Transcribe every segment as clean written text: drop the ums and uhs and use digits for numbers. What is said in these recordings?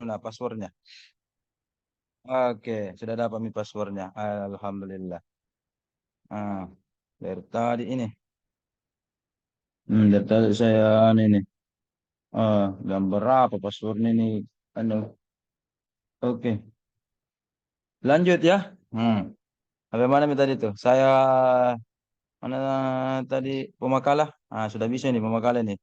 Nah, passwordnya. Oke, sudah dapat mi passwordnya. Alhamdulillah. Ah, dari tadi ini. Dari tadi saya ini. Gambar apa passwordnya ini? Anu. Oke, lanjut ya. Bagaimana mi tadi tuh? Saya mana tadi pemakalah? Sudah bisa nih pemakalah nih.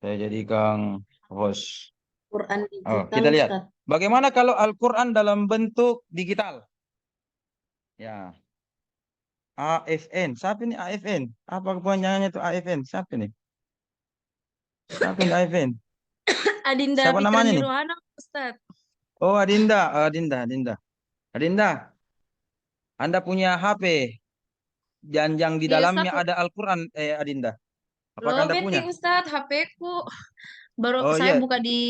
Saya jadikan host. Quran Oh, digital kita lihat. Ustaz. Bagaimana kalau Al-Quran dalam bentuk digital? Ya, AFN. Siapa ini AFN? Apa kepanjangannya itu AFN? Siapa ini? Siapa ini AFN? Adinda Siapa Fitran namanya nih? Nirwana Ustaz. Oh, Adinda. Adinda. Adinda, Anda punya HP yang di Iya Ustaz. dalamnya ada Al-Quran, Adinda. Apakah Anda punya? Lobeting Ustaz, HP ku. Baru Oh saya iya, buka di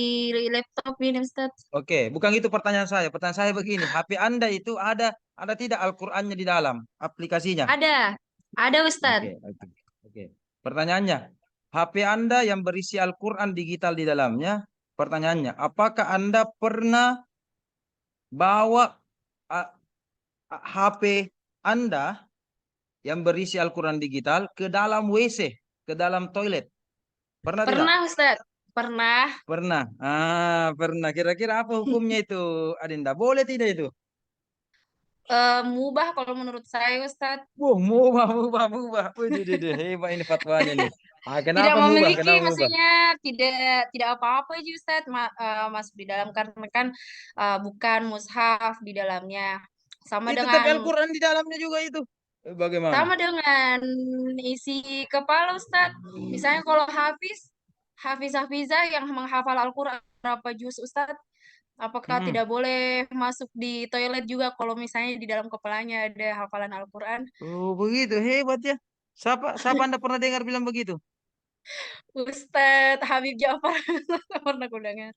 laptop ini Ustaz. oke. Bukan itu pertanyaan saya. Pertanyaan saya begini, HP Anda itu ada tidak Al-Qur'annya di dalam aplikasinya? Ada. Ada Ustaz. Oke, oke. Oke. Pertanyaannya, HP Anda yang berisi Al-Qur'an digital di dalamnya, pertanyaannya, apakah Anda pernah bawa a- HP Anda yang berisi Al-Qur'an digital ke dalam WC, ke dalam toilet? Pernah tidak? Pernah Ustaz. Pernah. Pernah. Pernah. Kira-kira apa hukumnya itu, Adinda? Boleh tidak itu? Mubah kalau menurut saya Ustaz. Wah, mubah. Wih, hebat ini fatwanya nih. Tidak Kenapa mubah? memiliki, Kenapa mubah? maksudnya tidak apa-apa aja Ustaz, masuk di dalam karena kan bukan mushaf di dalamnya. Sama Itu tapi dengan Al-Quran di dalamnya juga itu. Bagaimana? sama dengan isi kepala Ustaz. Misalnya kalau Hafizah yang menghafal Al-Qur'an berapa juz Ustaz? Apakah Hmm. tidak boleh masuk di toilet juga kalau misalnya di dalam kepalanya ada hafalan Al-Qur'an? Oh, begitu. Hebat ya. Siapa Anda pernah dengar bilang begitu? Ustadz Habib Ja'far pernah aku dengar.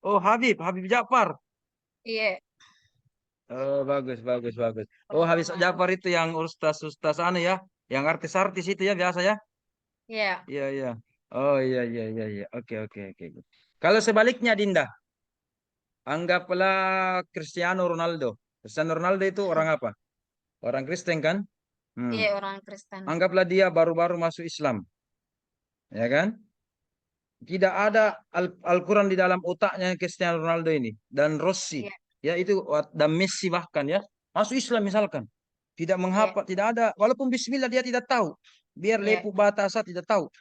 Oh, Habib Ja'far. Iya, Oh, bagus. Oh, pernah Habib dengar. Ja'far itu yang ustaz anu ya, yang artis-artis itu ya biasa ya. Iya, Iya. Oh, iya. Oke. Kalau sebaliknya, Dinda, anggaplah Cristiano Ronaldo. Cristiano Ronaldo itu orang apa? Orang Kristen kan? Hmm. iya orang Kristen. Anggaplah dia baru-baru masuk Islam, ya kan? Tidak ada Al-Quran di dalam otaknya Cristiano Ronaldo ini dan Rossi, Iya, ya itu dan Messi bahkan ya masuk Islam misalkan, tidak iya, menghafal, tidak ada, walaupun Bismillah dia tidak tahu, biar iya. lepu batasa tidak tahu,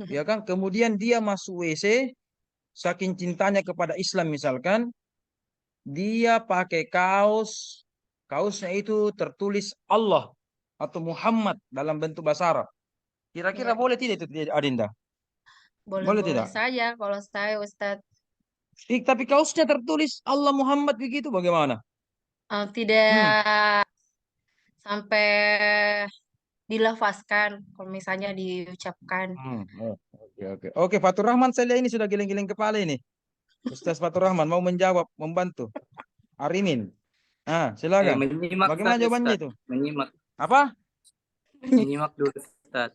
ya kan? Kemudian dia masuk WC, saking cintanya kepada Islam misalkan, dia pakai kaosnya itu tertulis Allah atau Muhammad dalam bentuk bahasa Arab. Kira-kira Iya. boleh tidak itu, Adinda? Boleh Boleh-boleh tidak? saja kalau saya Ustadz. Tapi kaosnya tertulis Allah Muhammad begitu bagaimana? Hmm. Tidak sampai dilafazkan kalau misalnya diucapkan. Oke, Fatur Rahman saya lihat ini sudah giling-giling kepala ini. Ustaz Fatur Rahman mau menjawab, membantu. Arimin. Silakan. Menyimak Bagaimana tadi jawabannya Ustaz. itu? Menyimak, Apa? menyimak dulu Ustaz.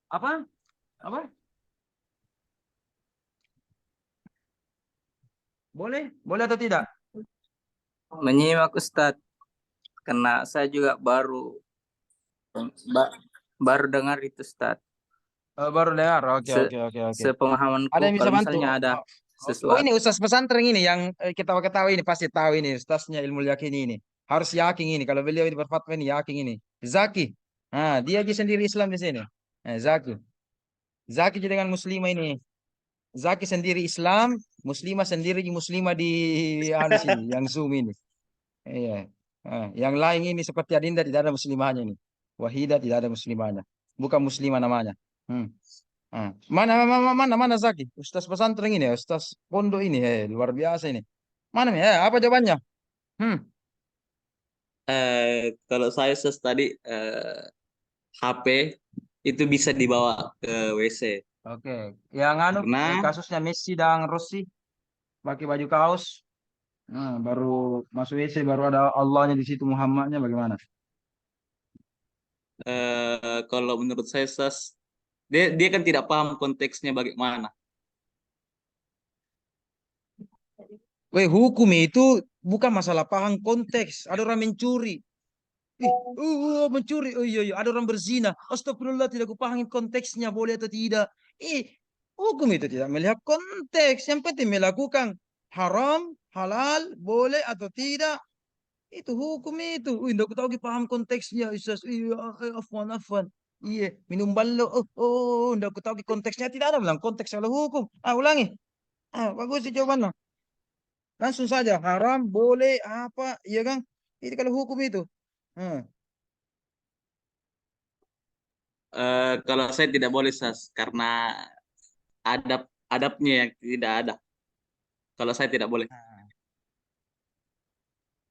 Apa? Apa? Boleh? Boleh atau tidak? Menyimak Ustaz. Karena saya juga ba- baru dengar itu Ustaz. Baru dengar. Oke, Se oke, oke, oke. Sepemahamanku Ada yang bisa kalau bantu? misalnya ada Oh, ini sesuatu. Ustaz pesantren ini yang ketawa-ketawa ini pasti tahu ini Ustaznya ilmu yakin ini. Harus yakin ini kalau beliau ini berfatwa ini yakin ini. Zaki. Dia aja sendiri Islam di sini. Zaki. Zaki dengan muslimah ini. Zaki sendiri Islam, muslimah sendiri muslimah di anu sini, yang Zoom ini. Iya. Yang lain ini seperti Adinda tidak ada muslimahnya ini. Wahida tidak ada muslimahnya. Bukan muslimah namanya. Hmm. Mana Zaki? Ustaz pesantren ini ya, Ustaz pondok ini, luar biasa ini. Mana ya? Apa jawabannya? Hmm. Kalau saya tadi HP itu bisa dibawa ke WC Oke. Yang anu karena kasusnya Messi dan Rossi pakai baju kaos. Baru masuk WC baru ada Allahnya di situ Muhammadnya bagaimana? kalau menurut saya dia dia kan tidak paham konteksnya bagaimana. Weh, hukum itu bukan masalah paham konteks. Ada orang mencuri. Mencuri. Oh iya, iya. Ada orang berzina. Astagfirullah, tidak kupahami konteksnya, boleh atau tidak. Hukum itu tidak melihat konteks. Yang penting melakukan haram, halal, boleh atau tidak. Itu hukum itu. Tidak tahu paham konteksnya. Ustaz. Iya, afwan, afwan. Iya, minum balo. Tidak tahu konteksnya. Tidak ada bilang konteks kalau hukum. Ulangi. Bagus sih jawabannya. Langsung saja haram, boleh, apa, iya kan? Itu kalau hukum itu. Hmm. Kalau saya tidak boleh Sas, karena adabnya yang tidak ada. Kalau saya tidak boleh.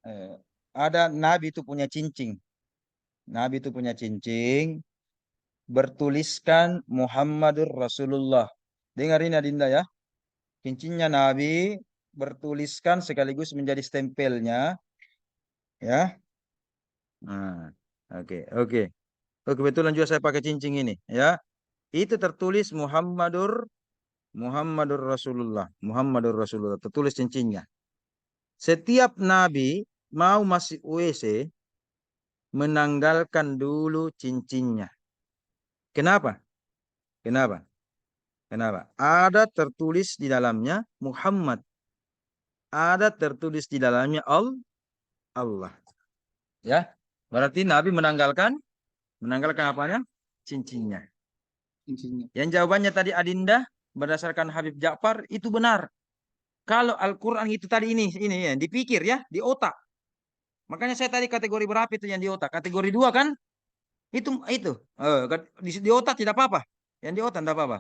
Eh, ada Nabi itu punya cincin. Nabi itu punya cincin bertuliskan Muhammadur Rasulullah. Dengar ini Adinda ya. Cincinnya Nabi bertuliskan sekaligus menjadi stempelnya ya. Nah, oke, oke. Oh, kebetulan juga saya pakai cincin ini ya. Itu tertulis Muhammadur Rasulullah. Muhammadur Rasulullah tertulis cincinnya. Setiap nabi mau masuk WC menanggalkan dulu cincinnya. Kenapa? Kenapa? Kenapa? Ada tertulis di dalamnya Muhammad. Ada tertulis di dalamnya Allah. Ya. Berarti Nabi menanggalkan apanya? Cincinnya. Yang jawabannya tadi Adinda berdasarkan Habib Ja'far itu benar. Kalau Al-Quran itu tadi ini ya, dipikir ya, di otak. Makanya saya tadi kategori berapa itu yang di otak? Kategori 2 kan? Itu. Di otak tidak apa-apa. Yang di otak tidak apa-apa.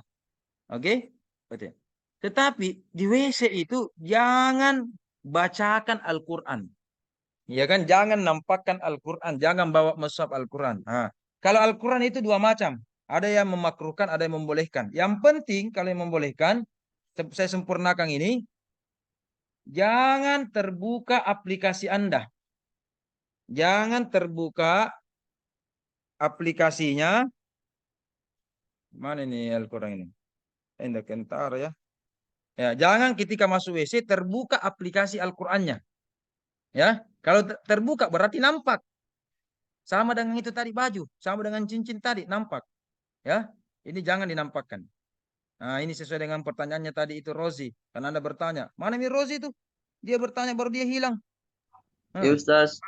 Oke? Betul. Tetapi di WC itu jangan bacakan Al-Quran. Ya kan? Jangan nampakkan Al-Quran. Jangan bawa mushaf Al-Quran. Kalau Al-Quran itu dua macam. Ada yang memakruhkan, ada yang membolehkan. Yang penting kalau yang membolehkan, saya sempurnakan ini, jangan terbuka aplikasi Anda. Jangan terbuka aplikasinya. Mana ini Al-Quran ini? Ini kentar ya. Ya, jangan ketika masuk WC terbuka aplikasi Al-Qur'annya. Ya, kalau terbuka berarti nampak. Sama dengan itu tadi baju, sama dengan cincin tadi nampak. Ya, ini jangan dinampakkan. Nah, ini sesuai dengan pertanyaannya tadi itu Rozi. Karena Anda bertanya, mana mi Rozi itu? Dia bertanya baru dia hilang. Ya Ustaz.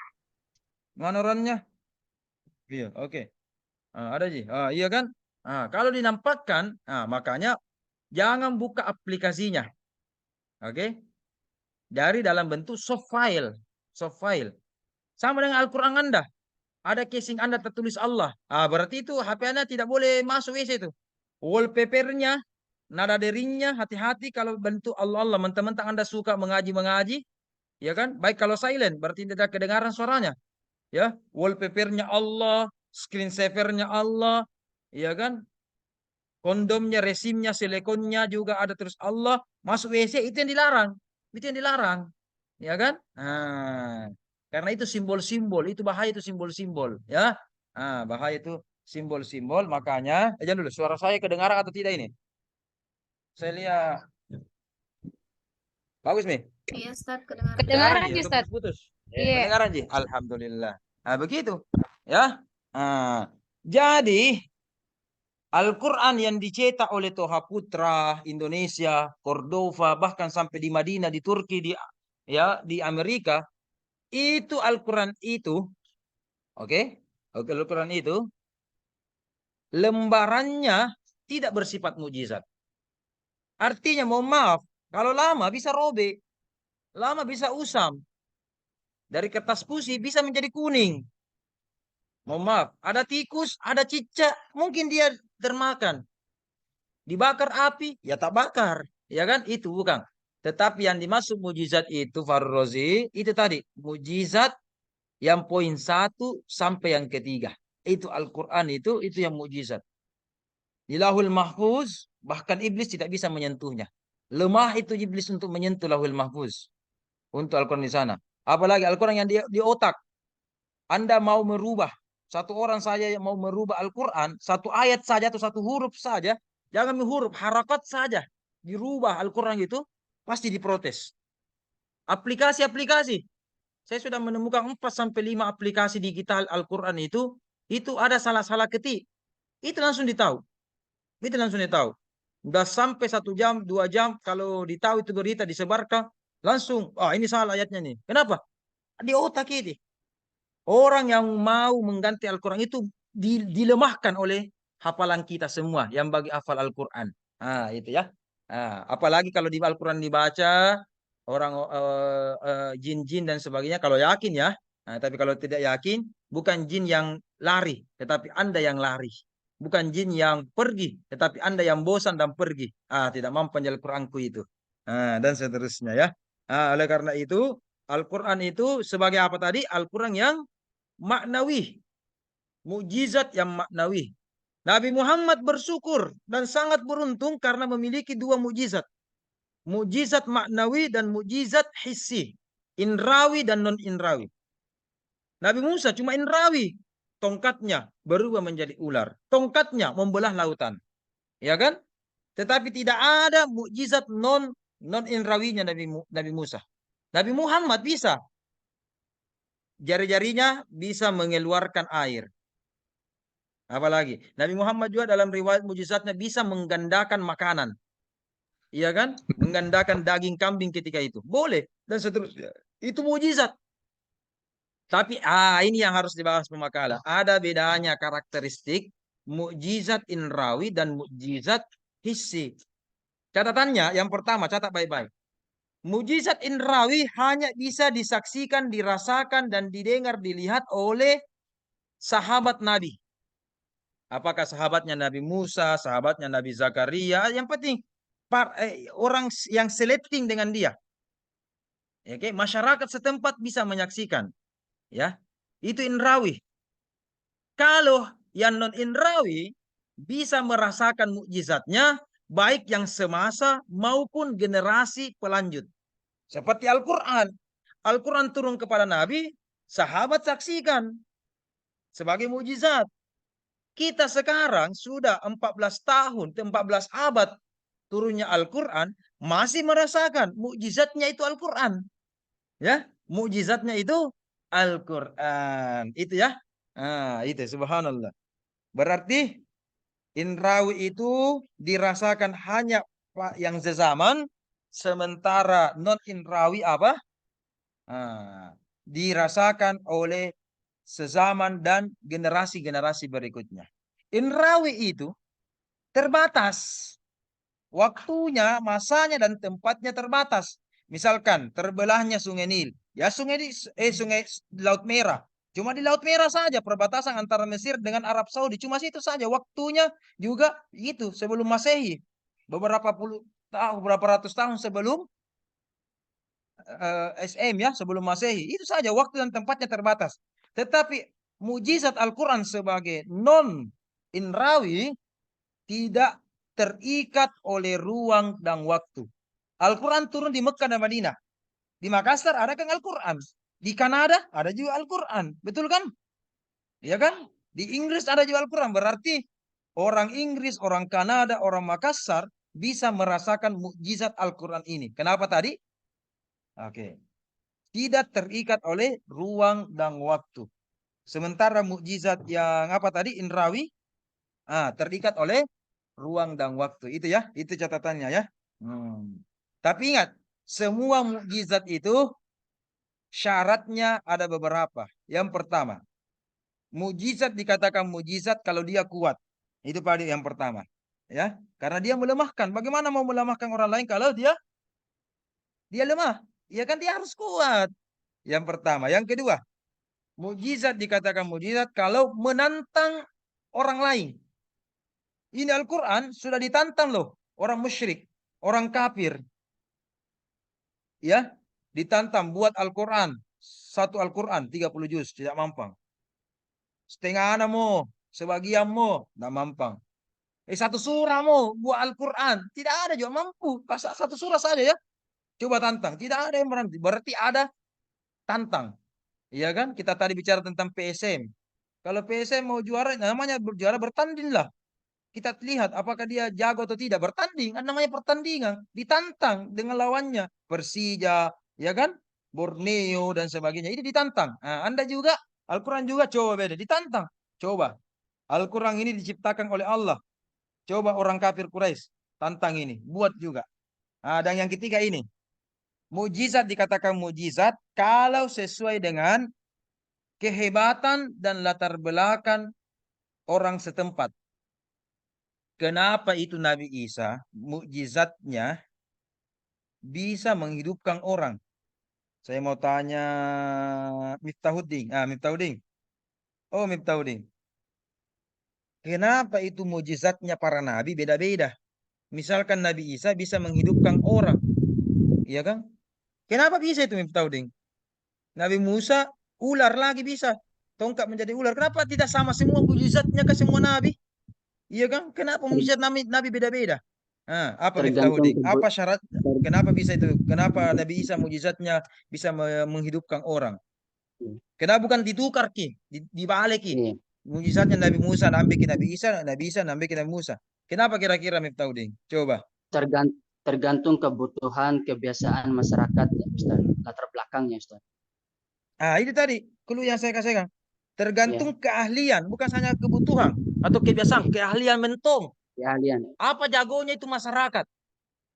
Mana orangnya? Iya, oke. Ada Ji. Iya kan? Kalau dinampakkan, makanya jangan buka aplikasinya. Oke? Dari dalam bentuk soft file. Soft file. Sama dengan Al-Quran Anda. Ada casing Anda tertulis Allah. Berarti itu HP Anda tidak boleh masuk WC itu. Wallpapernya, nada deringnya, hati-hati kalau bentuk Allah-Allah. Mentang-mentang Anda suka mengaji-mengaji. Ya kan? Baik kalau silent, berarti tidak kedengaran suaranya. Ya, wallpapernya Allah, screensavernya Allah. Ya kan? Kondomnya, resimnya, silikonnya juga ada terus Allah. Masuk WC itu yang dilarang. Itu yang dilarang. Ya kan? Karena itu simbol-simbol, itu bahaya itu simbol-simbol, ya. Bahaya itu simbol-simbol, makanya, jangan dulu, suara saya kedengaran atau tidak ini? Saya lihat, bagus nih. Iya, Ustaz, kedengaran. Ya, Kedengaran, iya, Ustaz. putus. Iya. Kedengaran, Ji. Alhamdulillah. Begitu, ya. Jadi Al-Quran yang dicetak oleh Toha Putra Indonesia, Cordova, bahkan sampai di Madinah, di Turki, di Amerika, itu Al-Quran itu, oke, Al-Quran itu lembarannya tidak bersifat mujizat. Artinya, mohon maaf, kalau lama bisa robek, lama bisa usam, dari kertas putih bisa menjadi kuning. Mohon maaf, ada tikus, ada cicak, mungkin dia termakan. Dibakar api, ya tak bakar, ya kan? Itu bukan. Tetapi yang dimaksud mujizat itu Farrozi, itu tadi mujizat yang poin 1 sampai yang ketiga. Itu Al-Quran itu yang mujizat. Di Lauhul Mahfuz, bahkan iblis tidak bisa menyentuhnya. Lemah itu iblis untuk menyentuh Lauhul Mahfuz. Untuk Al-Quran di sana. Apalagi Al-Quran yang di otak. Anda mau merubah. Satu orang saja yang mau merubah Al-Quran. Satu ayat saja atau satu huruf saja. Jangan huruf, harakat saja. Dirubah Al-Quran itu. Pasti diprotes. Aplikasi-aplikasi. Saya sudah menemukan 4 sampai 5 aplikasi digital Al-Quran itu ada salah-salah ketik. Itu langsung ditahu. Itu langsung ditahu. Udah sampai 1 jam, 2 jam, kalau ditahu itu berita disebarkan, langsung, ini salah ayatnya nih. Kenapa? Di otak itu. Orang yang mau mengganti Al-Quran itu dilemahkan oleh hafalan kita semua yang bagi hafal Al-Quran. Itu ya. Apalagi kalau di Al-Quran dibaca, orang jin-jin dan sebagainya, kalau yakin ya. Tapi kalau tidak yakin, bukan jin yang lari, tetapi Anda yang lari. Bukan jin yang pergi, tetapi Anda yang bosan dan pergi. Tidak mampu menjaga Al-Quranku itu. Dan seterusnya ya. Oleh karena itu, Al-Quran itu sebagai apa tadi? Al-Quran yang maknawi. Mukjizat yang maknawi. Nabi Muhammad bersyukur dan sangat beruntung karena memiliki 2 mukjizat. Mukjizat maknawi dan mukjizat hissi. Inrawi dan non-inrawi. Nabi Musa cuma inrawi. Tongkatnya berubah menjadi ular. Tongkatnya membelah lautan. Ya kan? Tetapi tidak ada mukjizat non-inrawinya Nabi Musa. Nabi Muhammad bisa. Jari-jarinya bisa mengeluarkan air. Apalagi Nabi Muhammad juga dalam riwayat mujizatnya bisa menggandakan makanan. Iya kan? Menggandakan daging kambing ketika itu. Boleh. Dan seterusnya. Itu mujizat. Tapi ini yang harus dibahas pemakalah. Ada bedanya karakteristik mukjizat inrawi dan mukjizat hissi. Catatannya yang pertama, catat baik-baik. Mukjizat inrawi hanya bisa disaksikan, dirasakan, dan didengar, dilihat oleh sahabat Nabi. Apakah sahabatnya Nabi Musa, sahabatnya Nabi Zakaria, yang penting orang yang selecting dengan dia. Oke, masyarakat setempat bisa menyaksikan. Ya, itu inrawi. Kalau yang non inrawi bisa merasakan mukjizatnya, baik yang semasa maupun generasi pelanjut. Seperti Al-Quran. Al-Quran turun kepada Nabi, sahabat saksikan sebagai mukjizat. Kita sekarang sudah 14 tahun, 14 abad turunnya Al-Quran, masih merasakan mukjizatnya itu Al-Quran. Ya, mukjizatnya itu Al-Quran. Itu ya. Itu subhanallah. Berarti inrawi itu dirasakan hanya yang sezaman, sementara non inrawi apa? Dirasakan oleh sezaman dan generasi-generasi berikutnya. Inrawi itu terbatas. Waktunya, masanya, dan tempatnya terbatas. Misalkan terbelahnya Sungai Nil. Ya sungai Laut Merah. Cuma di Laut Merah saja perbatasan antara Mesir dengan Arab Saudi. Cuma situ saja. Waktunya juga itu sebelum Masehi. Beberapa ratus tahun sebelum SM ya, sebelum Masehi. Itu saja waktu dan tempatnya terbatas. Tetapi mujizat Al-Quran sebagai non-inrawi tidak terikat oleh ruang dan waktu. Al-Quran turun di Mekah dan Madinah. Di Makassar ada kan Al-Quran. Di Kanada ada juga Al-Quran. Betul kan? Iya kan? Di Inggris ada juga Al-Quran. Berarti orang Inggris, orang Kanada, orang Makassar bisa merasakan mukjizat Al-Quran ini. Kenapa tadi? Oke. Tidak terikat oleh ruang dan waktu. Sementara mukjizat yang apa tadi? Inrawi. Terikat oleh ruang dan waktu. Itu ya. Itu catatannya ya. Tapi ingat. Semua mukjizat itu syaratnya ada beberapa. Yang pertama. Mukjizat dikatakan mukjizat kalau dia kuat. Itu pada yang pertama. Ya. Karena dia melemahkan. Bagaimana mau melemahkan orang lain kalau dia lemah? Ya kan dia harus kuat. Yang pertama. Yang kedua. Mukjizat dikatakan mukjizat kalau menantang orang lain. Ini Al-Quran sudah ditantang loh. Orang musyrik. Orang kafir. Ya. Ditantang buat Al-Quran. Satu Al-Quran 30 juz. Tidak mampang. Setengah anamu. Sebagianmu. Tidak mampang. Satu surah mau buat Al-Quran. Tidak ada juga mampu. Satu surah saja ya. Coba tantang. Tidak ada yang berhenti. Berarti ada tantang. Iya kan? Kita tadi bicara tentang PSM. Kalau PSM mau juara, namanya juara bertanding lah. Kita lihat apakah dia jago atau tidak. Bertanding. Namanya pertandingan. Ditantang dengan lawannya. Persija. ya kan? Borneo dan sebagainya. Ini ditantang. Nah, Anda juga, Al-Quran juga coba beda, ditantang. Coba. Al-Quran ini diciptakan oleh Allah. Coba orang kafir Quraisy tantang ini, buat juga. Nah, dan yang ketiga ini, mujizat dikatakan mujizat kalau sesuai dengan kehebatan dan latar belakang orang setempat. Kenapa itu Nabi Isa mujizatnya bisa menghidupkan orang? Saya mau tanya Miftahudin. Miftahudin. Oh, Miftahudin. Kenapa itu mujizatnya para nabi beda-beda? Misalkan Nabi Isa bisa menghidupkan orang, iya kan? Kenapa bisa itu Miftahudin? Nabi Musa ular lagi bisa. Tongkat menjadi ular. Kenapa tidak sama semua mujizatnya ke semua nabi? Iya kan? Kenapa Ter- mujizat nabi beda-beda? Apa tergantung Miftahudin? Apa syarat? Kenapa bisa itu? Kenapa Nabi Isa mujizatnya bisa menghidupkan orang? Kenapa bukan ditukar ki? Dibalik ki? Iya, Mujizatnya Nabi Musa nambah ke Nabi Isa, Nabi Isa nambah ke Nabi Musa. Kenapa kira-kira Miftahudin? Coba. tergantung kebutuhan kebiasaan masyarakat ya, Ustaz. Latar belakangnya Ustaz. Itu tadi clue yang saya kasihkan. Ya, Tergantung keahlian, bukan hanya kebutuhan atau kebiasaan, keahlian mentong. keahlian. Apa jagonya itu masyarakat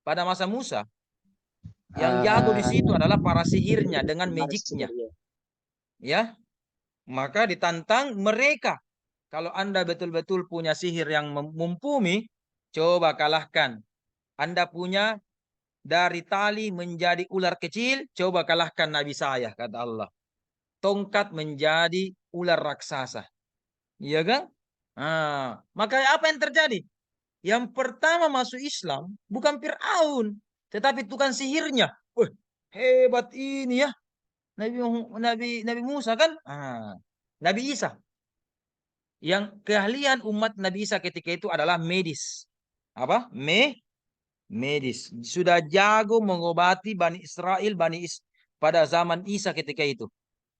pada masa Musa? Yang jago di situ Eh, adalah para sihirnya dengan harus magicnya, ya. ya. Maka ditantang mereka. Kalau Anda betul-betul punya sihir yang mumpuni, coba kalahkan. Anda punya dari tali menjadi ular kecil, coba kalahkan Nabi saya, kata Allah. Tongkat menjadi ular raksasa. Iya kan? Maka apa yang terjadi? Yang pertama masuk Islam bukan Fir'aun, tetapi tukang sihirnya. Wah, hebat ini ya. Nabi Musa kan? Nabi Isa. Yang keahlian umat Nabi Isa ketika itu adalah medis. Apa? Medis. Sudah jago mengobati Bani Israel, pada zaman Isa ketika itu.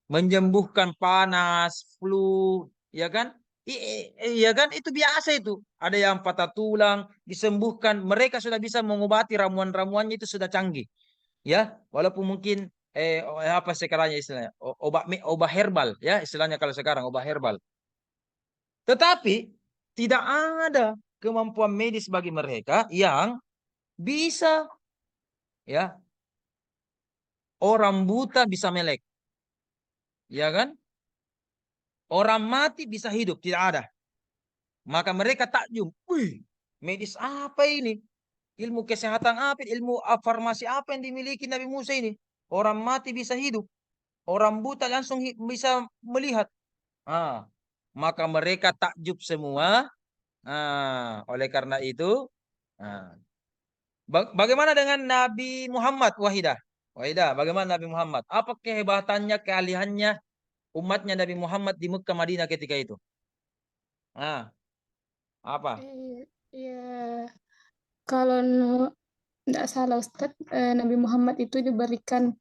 Menyembuhkan panas, flu, ya kan? Iya kan? Itu biasa itu. Ada yang patah tulang, disembuhkan. Mereka sudah bisa mengobati ramuan-ramuannya itu sudah canggih. Ya, walaupun mungkin apa sekarangnya istilahnya? Obat herbal ya, istilahnya kalau sekarang obat herbal. Tetapi tidak ada kemampuan medis bagi mereka yang bisa ya orang buta bisa melek, ya kan? Orang mati bisa hidup, tidak ada. Maka mereka takjub, wih, medis apa ini? Ilmu kesehatan apa? Ilmu farmasi apa yang dimiliki Nabi Musa ini? Orang mati bisa hidup, orang buta langsung bisa melihat. Ah, maka mereka takjub semua. Oleh karena itu, ah, bagaimana dengan Nabi Muhammad, Wahidah? Wahidah, bagaimana Nabi Muhammad? Apa kehebatannya, keahliannya umatnya Nabi Muhammad di Mekah Madinah ketika itu? Ah, apa? Ya, kalau tidak salah Ustadz, Nabi Muhammad itu diberikan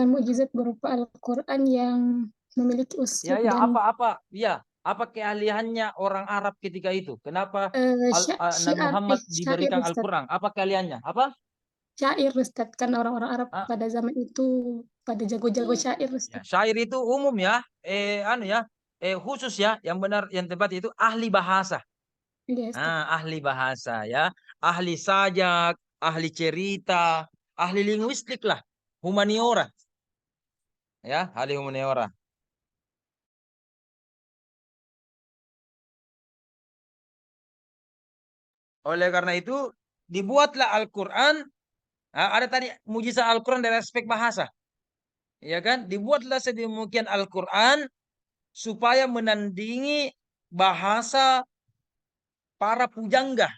mukjizat berupa Al-Quran yang memiliki Ya, uslub ya, dan apa keahliannya orang Arab ketika itu? Kenapa Nabi syair, Muhammad syair diberikan Ustadz. Al-Quran? Apa keahliannya? Apa? Syair Ustadz, kan orang-orang Arab Ah, pada zaman itu pada jago-jago syair ya, Ustadz. syair itu umum ya, khusus ya, yang benar, yang tepat itu ahli bahasa. Iya Ustadz. Ahli bahasa ya, ahli sajak, ahli cerita, ahli linguistik lah, humaniora, ya, ahli humaniora. Oleh karena itu dibuatlah Al-Quran. Ada tadi mujizat Al-Quran dari aspek bahasa, ya kan? Dibuatlah sedemikian Al-Quran supaya menandingi bahasa para pujangga,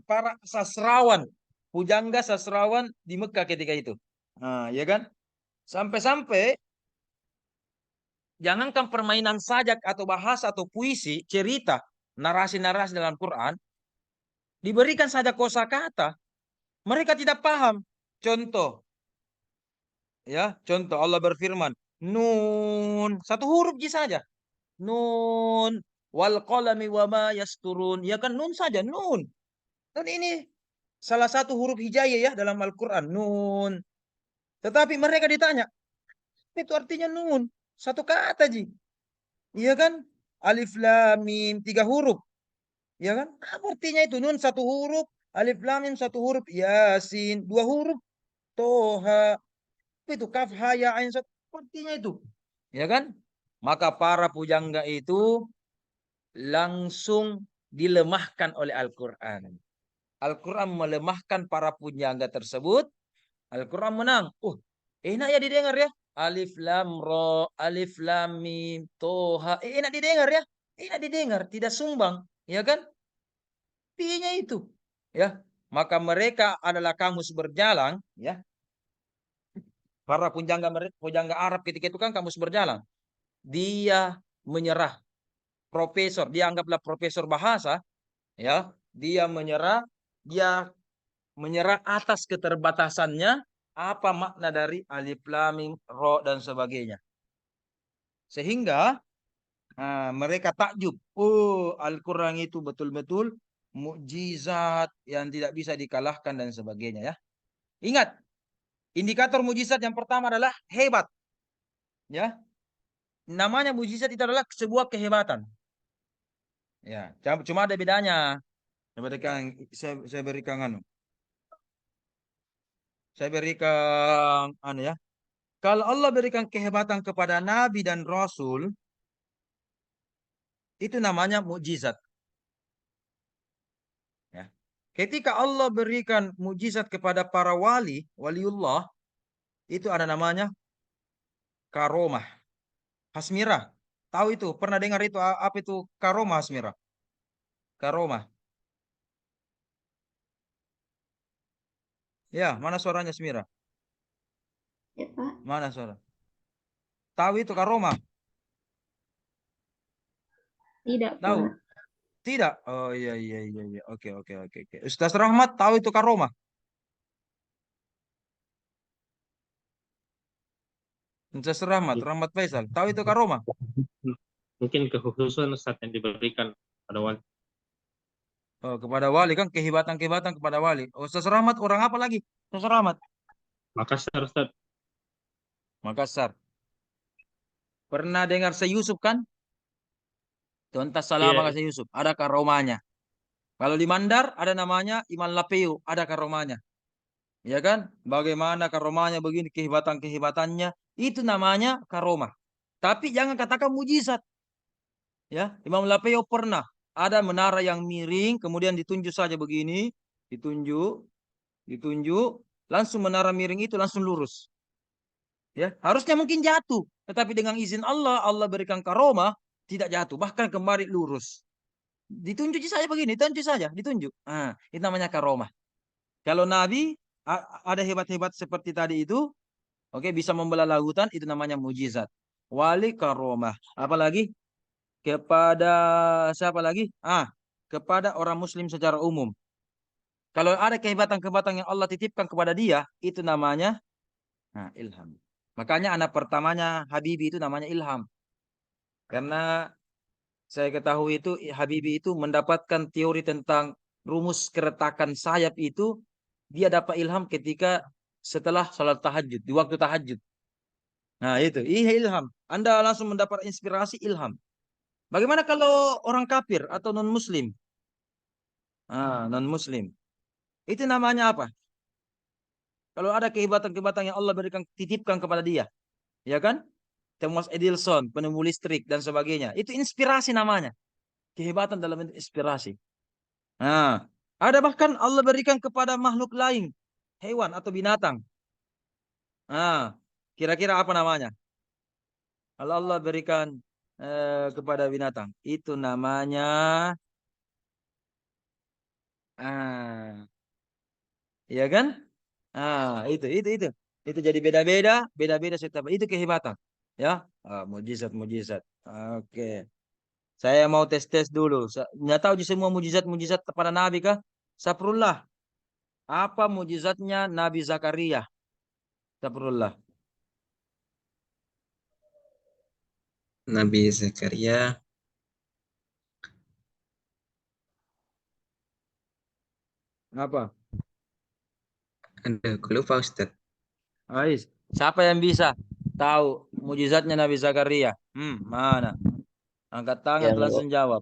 para sastrawan, pujangga sastrawan di Mekah ketika itu. Ya kan? Sampai-sampai jangankan permainan sajak atau bahasa atau puisi, cerita, narasi-narasi dalam Quran, diberikan saja kosakata, mereka tidak paham. Contoh, ya, contoh Allah berfirman, Nun, satu huruf saja. Nun, wal qalami wama yasturun. Ya kan nun saja, nun. Nun ini salah satu huruf hijaiyah ya dalam Al-Quran. Nun. Tetapi mereka ditanya, itu artinya nun. Satu kata, Ji. Iya kan? Alif lam mim 3 huruf. Iya kan? Apa artinya itu? Nun 1 huruf, alif lam mim 1 huruf, yasin 2 huruf, toha. Itu kaf ha ya ain satu. Apa artinya itu? Ya kan? Maka para pujangga itu langsung dilemahkan oleh Al-Quran. Al-Quran melemahkan para pujangga tersebut. Al-Quran menang. Enak ya didengar ya. Alif lam ro, alif lam mim, toha. Enak didengar ya. Enak didengar, tidak sumbang, ya kan? Artinya itu, ya. Maka mereka adalah kamus berjalan, ya. Para pujangga Arab ketika itu kan kamus berjalan. Dia menyerah. Profesor, dia anggaplah profesor bahasa, ya. Dia menyerah atas keterbatasannya apa makna dari alif lam mim ro dan sebagainya. Sehingga mereka takjub. Oh, Al-Quran itu betul-betul mukjizat yang tidak bisa dikalahkan dan sebagainya ya. Ingat, indikator mukjizat yang pertama adalah hebat. Ya. Namanya mukjizat itu adalah sebuah kehebatan. Ya, cuma ada bedanya. Saya berikan anu. Saya berikan anu ya. Kalau Allah berikan kehebatan kepada nabi dan rasul, itu namanya mukjizat. Ya. Ketika Allah berikan mukjizat kepada para waliullah, itu ada namanya karomah, hasmirah. Tahu itu? Pernah dengar itu apa itu karomah hasmirah? Karomah. Ya, mana suaranya Smira? Ya, Pak. Mana suara? Tahu itu karomah? Tidak, Tahu? Pak. Tidak. Oh iya iya iya iya. Oke oke oke oke. Ustaz Rahmat tahu itu karomah? Ustaz Rahmat, Rahmat Faisal, tahu itu karomah? Mungkin kekhususan Ustaz yang diberikan pada wali. Oh, kepada wali kan kehebatan-kehebatan kepada wali. Ustaz Rahmat orang apa lagi? Ustaz Rahmat Makassar Ustaz. Makassar. Pernah dengar Yusuf kan? Tuntas Iya, Salama kasih Yusuf. Ada karomahnya. Kalau di Mandar ada namanya Iman Lapeu. Ada karomahnya. Ya kan? Bagaimana karomahnya begini. Kehebatan-kehebatannya. Itu namanya karomah. Tapi jangan katakan mujizat. Ya, Imam Lapeu pernah. Ada menara yang miring. Kemudian ditunjuk saja begini. Ditunjuk. Ditunjuk. Langsung menara miring itu langsung lurus. Ya, harusnya mungkin jatuh. Tetapi dengan izin Allah. Allah berikan karomah. Tidak jatuh. Bahkan kembali lurus. Ditunjuk saja begini, ditunjuk saja, ditunjuk. Itu namanya karomah. Kalau Nabi ada hebat-hebat seperti tadi itu, oke, bisa membelah lautan, itu namanya mujizat. Wali karomah. Apalagi kepada siapa lagi? Kepada orang Muslim secara umum. Kalau ada kehebatan-kehebatan yang Allah titipkan kepada dia, itu namanya ilham. Makanya anak pertamanya Habibie itu namanya Ilham. Karena saya ketahui itu Habibie itu mendapatkan teori tentang rumus keretakan sayap itu dia dapat ilham ketika setelah salat tahajud, di waktu tahajud. Nah, itu ilham. Anda langsung mendapat inspirasi ilham. Bagaimana kalau orang kafir atau non-muslim? Non-muslim. Itu namanya apa? Kalau ada kehebatan-kehebatan yang Allah berikan titipkan kepada dia, ya kan? Thomas Edison, penemu listrik dan sebagainya. Itu inspirasi namanya. Kehebatan dalam bentuk inspirasi. Ada bahkan Allah berikan kepada makhluk lain, hewan atau binatang. Kira-kira apa namanya? Kalau Allah berikan kepada binatang, itu namanya ya kan? Itu jadi beda-beda, beda-beda setiap itu kehebatan. Ya, mujizat-mujizat. Oke. Saya mau tes-tes dulu. Nggak tahu di semua mujizat-mujizat kepada Nabi kah? Saprullah. Apa mujizatnya Nabi Zakaria? Saprullah. Nabi Zakaria Apa? ada, aku lupa Ustaz. Ais. Siapa yang bisa tahu mujizatnya Nabi Zakaria? Mana? Angkat tangan Yang langsung jawab.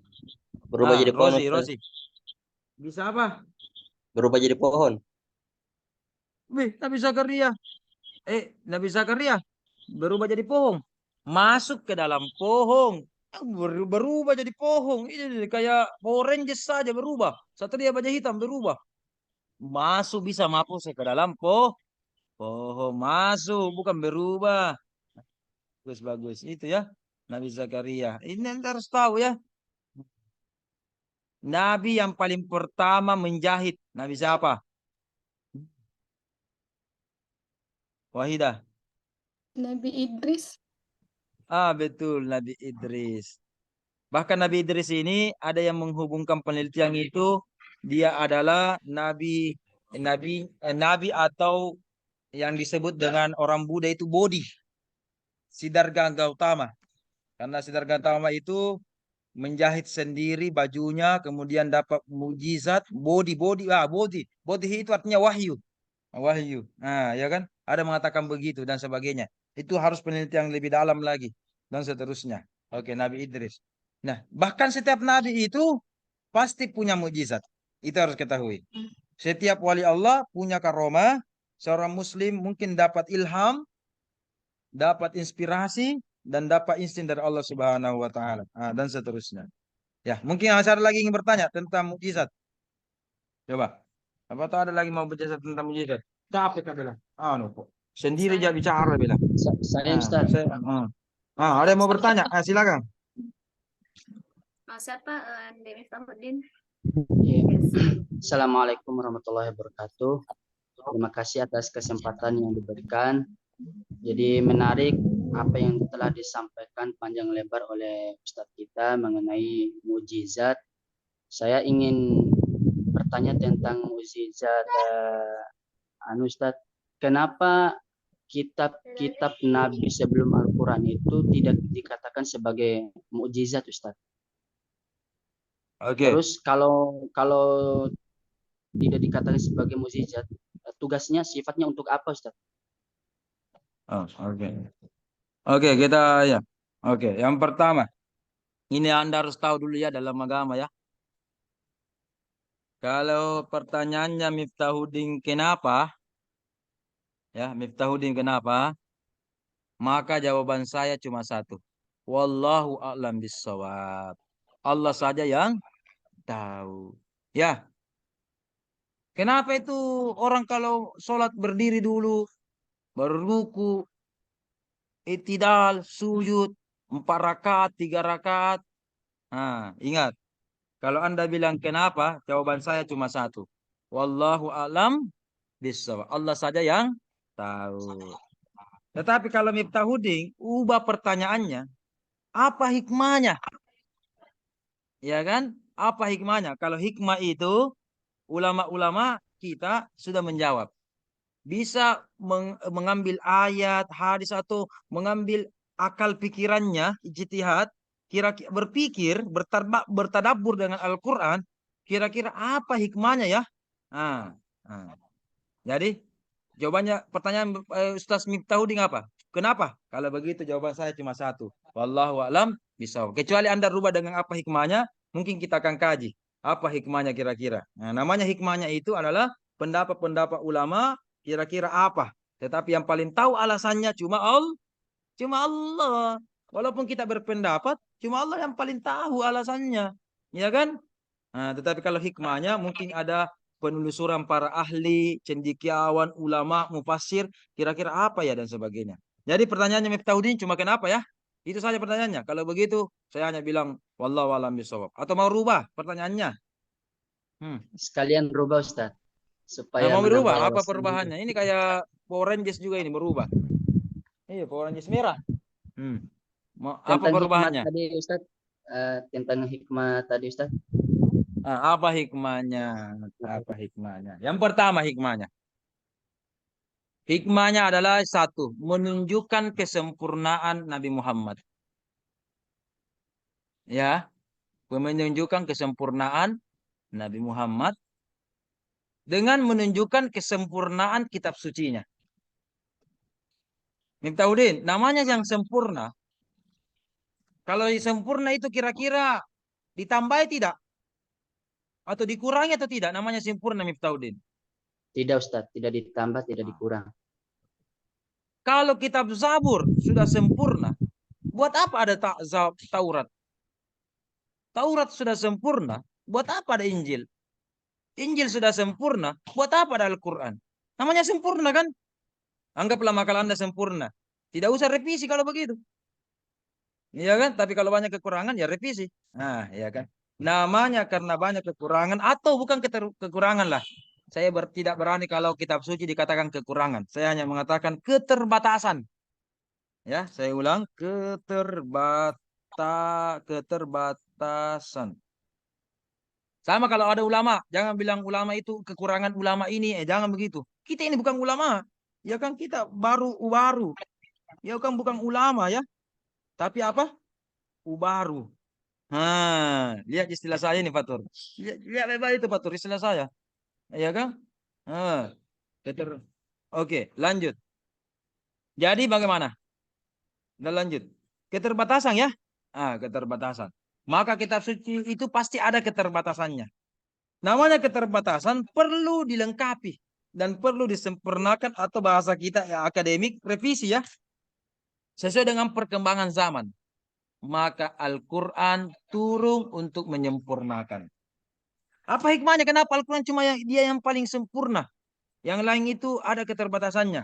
berubah jadi pohon, Rosi, Ustaz. Rosi. Bisa apa? Berubah jadi pohon. Wih, Nabi Zakaria. Nabi Zakaria berubah jadi pohon. Masuk ke dalam pohon. Berubah jadi pohon. Ini kayak Power Rangers saja berubah. Satria baja hitam berubah. Masuk bisa mampus ke dalam pohon. Masuk, bukan berubah. Bagus, bagus. Itu ya. Nabi Zakaria. Ini Anda harus tahu ya. Nabi yang paling pertama menjahit. Nabi siapa? Wahidah. Nabi Idris. Betul. Nabi Idris. Bahkan Nabi Idris ini ada yang menghubungkan penelitian itu. Dia adalah nabi atau yang disebut dengan orang Buddha itu Bodhi. Siddhartha Gautama. Karena Siddhartha Gautama itu menjahit sendiri bajunya, kemudian dapat mujizat body. Body itu artinya wahyu. Wahyu. Nah, ya kan? Ada mengatakan begitu dan sebagainya. Itu harus penelitian lebih dalam lagi dan seterusnya. Oke, Nabi Idris. Nah, bahkan setiap nabi itu pasti punya mujizat. Itu harus ketahui. Setiap wali Allah punya karomah. Seorang muslim mungkin dapat ilham, dapat inspirasi, dan dapat insting dari Allah Subhanahu wa taala. Dan seterusnya. Ya, mungkin ada lagi ingin bertanya tentang mujizat. Coba. Apa tahu ada lagi mau berbicara tentang mujizat? Capek kata bilang. No, sendiri jadi bicara bilang. Saya Ustaz. Ada yang mau bertanya? Silakan. Siapa? Demis Tamuddin. Ya. Assalamualaikum warahmatullahi wabarakatuh. Terima kasih atas kesempatan yang diberikan. Jadi menarik apa yang telah disampaikan panjang lebar oleh Ustadz kita mengenai mujizat. Saya ingin bertanya tentang mujizat Ustadz. Kenapa kitab-kitab Nabi sebelum Al-Quran itu tidak dikatakan sebagai mujizat, Ustadz? Oke. Terus kalau tidak dikatakan sebagai mukjizat, tugasnya sifatnya untuk apa, Ustaz? Oke, kita ya. Oke, yang pertama, ini Anda harus tahu dulu ya dalam agama ya. Kalau pertanyaannya Miftahuddin kenapa? Ya, Miftahuddin kenapa? Maka jawaban saya cuma satu. Wallahu a'lam bissawab. Allah saja yang tahu. Ya. Kenapa itu orang kalau sholat berdiri dulu, baru ruku, itidal, sujud, 4 rakaat, 3 rakaat. Ingat. Kalau Anda bilang kenapa, jawaban saya cuma satu. Wallahu a'lam bissawab. Allah saja yang tahu. Tetapi kalau Miftahuddin ubah pertanyaannya, apa hikmahnya? Ya kan? Apa hikmahnya? Kalau hikmah itu ulama-ulama kita sudah menjawab. Bisa mengambil ayat, hadis atau mengambil akal pikirannya, ijtihad, kira-kira berpikir, bertadabbur dengan Al-Qur'an, kira-kira apa hikmahnya ya? Jadi jawabannya pertanyaan Ustaz Miftahuddin apa? Kenapa? Kalau begitu jawaban saya cuma satu. Wallahu a'lam bishawab. Kecuali Anda rubah dengan apa hikmahnya, mungkin kita akan kaji. Apa hikmahnya kira-kira? Namanya hikmahnya itu adalah pendapat-pendapat ulama kira-kira apa. Tetapi yang paling tahu alasannya cuma Allah. Walaupun kita berpendapat, cuma Allah yang paling tahu alasannya. Ya kan? Tetapi kalau hikmahnya mungkin ada penelusuran para ahli, cendekiawan, ulama, mufassir, kira-kira apa ya dan sebagainya. Jadi pertanyaannya Miftahuddin cuma kenapa ya? Itu saja pertanyaannya. Kalau begitu saya hanya bilang wallahu a'lam bishawab. Atau mau rubah pertanyaannya? Sekalian berubah, Ustaz. Supaya Mau berubah? menambah Apa wawasan. perubahannya? Ini kayak Power Rangers juga ini berubah. Iya, Power Rangers merah. Apa Tentang perubahannya? hikmah tadi, Ustaz. Tentang hikmah tadi, Ustaz. Apa hikmahnya? Apa hikmahnya? Yang pertama hikmahnya. Hikmahnya adalah satu, menunjukkan kesempurnaan Nabi Muhammad. Ya, menunjukkan kesempurnaan Nabi Muhammad dengan menunjukkan kesempurnaan kitab sucinya. Miftahudin, namanya yang sempurna. Kalau sempurna itu kira-kira ditambahi tidak? Atau dikurangi atau tidak? Namanya sempurna Miftahudin. Tidak Ustaz, tidak ditambah, tidak dikurang. Kalau kitab Zabur sudah sempurna, buat apa ada Taurat? Taurat sudah sempurna, buat apa ada Injil? Injil sudah sempurna, buat apa ada Al-Quran? Namanya sempurna kan? Anggaplah makalah Anda sempurna. Tidak usah revisi kalau begitu. Iya kan? Tapi kalau banyak kekurangan ya revisi. Nah, iya kan? Namanya karena banyak kekurangan atau bukan kekurangan lah. Saya tidak berani kalau kitab suci dikatakan kekurangan. Saya hanya mengatakan keterbatasan. Ya, saya ulang, keterbatasan. Sama kalau ada ulama, jangan bilang ulama itu kekurangan ulama ini, jangan begitu. Kita ini bukan ulama. Ya kan kita baru. Ya kan bukan ulama ya. Tapi apa? Ubaru. Lihat istilah saya ini Fatur. Lihat lebar itu Fatur istilah saya. Ya kan? Oke, lanjut. Jadi bagaimana? Udah lanjut. Keterbatasan ya? Keterbatasan. Maka kitab suci itu pasti ada keterbatasannya. Namanya keterbatasan perlu dilengkapi dan perlu disempurnakan atau bahasa kita ya, akademik revisi ya. Sesuai dengan perkembangan zaman. Maka Al-Quran turun untuk menyempurnakan. Apa hikmahnya? Kenapa Al-Quran cuma dia yang paling sempurna? Yang lain itu ada keterbatasannya.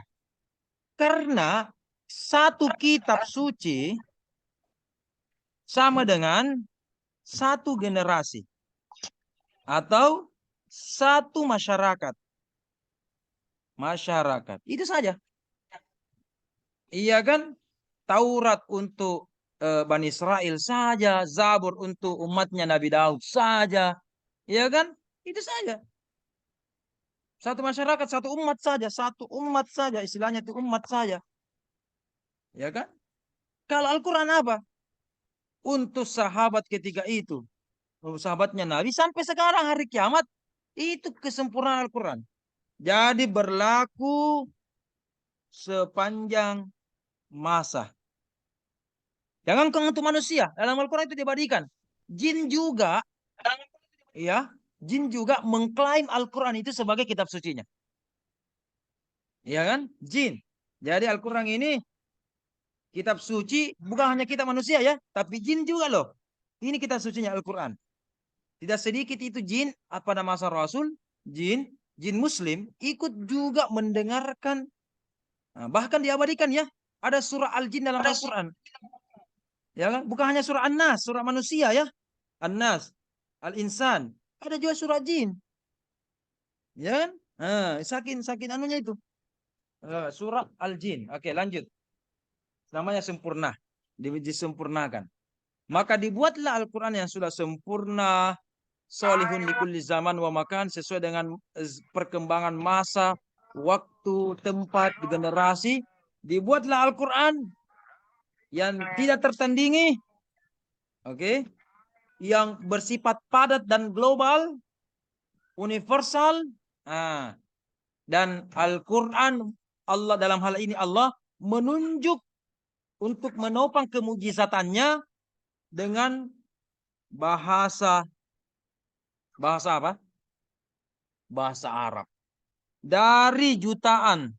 Karena satu kitab suci sama dengan satu generasi. Atau satu masyarakat. Masyarakat. Itu saja. Iya kan? Taurat untuk Bani Israel saja, Zabur untuk umatnya Nabi Daud saja, ya kan? Itu saja. Satu masyarakat, satu umat saja, istilahnya itu umat saja, ya kan? Kalau Al-Quran apa? Untuk sahabat ketiga itu, sahabatnya Nabi sampai sekarang hari kiamat, itu kesempurnaan Al-Quran. Jadi berlaku sepanjang masa. Jangan untuk manusia. Dalam Al-Quran itu dibandingkan. Jin juga, ya, jin juga mengklaim Al-Quran itu sebagai kitab sucinya. Ya kan? Jin. Jadi Al-Quran ini kitab suci bukan hanya kita manusia ya, tapi jin juga loh. Ini kitab sucinya Al-Quran. Tidak sedikit itu jin pada masa Rasul, jin Muslim ikut juga mendengarkan. Bahkan diabadikan ya, ada surah Al-Jin dalam Al-Quran. Ya kan? Bukan hanya surah An-Nas, surah manusia ya. An-Nas, Al-Insan, ada juga surah jin. Ya kan? Saking anunya itu. Surah Al-Jin. Oke, lanjut. Namanya sempurna. Disempurnakan. Maka dibuatlah Al-Quran yang sudah sempurna. Solihun likulli zaman wa makan. Sesuai dengan perkembangan masa, waktu, tempat, generasi. Dibuatlah Al-Quran yang tidak tertandingi. Oke. Yang bersifat padat dan global. Universal. Dan Al-Quran, Allah dalam hal ini Allah menunjuk untuk menopang kemujizatannya dengan bahasa apa? Bahasa Arab. Dari jutaan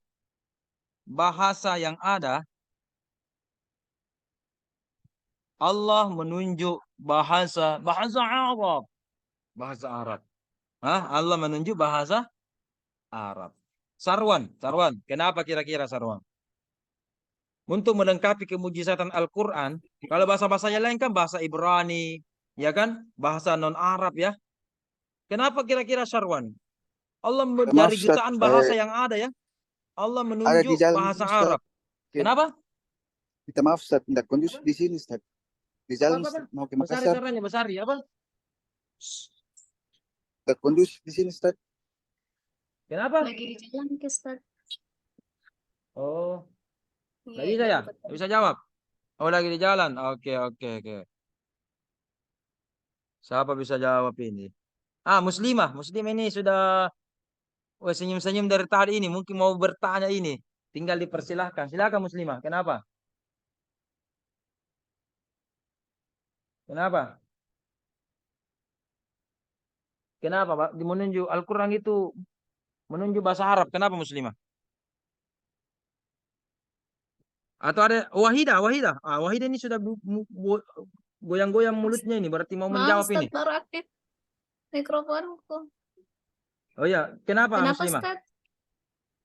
bahasa yang ada, Allah menunjuk bahasa Arab. Bahasa Arab. Allah menunjuk bahasa Arab. Sarwan. Kenapa kira-kira Sarwan? Untuk melengkapi kemujizatan Al-Quran. Kalau bahasa-bahasanya lain kan bahasa Ibrani. Ya kan? Bahasa non-Arab ya. Kenapa kira-kira Sarwan? Allah dari jutaan bahasa yang ada ya. Allah menunjuk bahasa Arab. Kenapa? Minta maaf Ustaz, tidak kondusif di sini Ustaz. Di jalan Apa? mau ke Besari Makassar. caranya, Besari apa? Tidak kondusif di sini Ustaz. Kenapa? Lagi di jalan ke Ustaz. Oh, Iya, nggak bisa ya? Nggak bisa jawab. Oh, lagi di jalan. Oke. Siapa bisa jawab ini? Muslimah. Muslim ini sudah senyum-senyum dari tadi ini. Mungkin mau bertanya ini. Tinggal dipersilahkan. Silakan muslimah. Kenapa? Kenapa? Kenapa, Pak? Menunjuk Al-Quran itu menunjuk bahasa Arab. Kenapa muslimah? Atau ada Wahidah, Wahidah. Ah, Wahidah ini sudah goyang-goyang mulutnya ini. Berarti mau Maaf, menjawab Ustaz, ini. baru aktif mikrofonku. Oh ya, kenapa Kenapa, muslimah? Ustaz?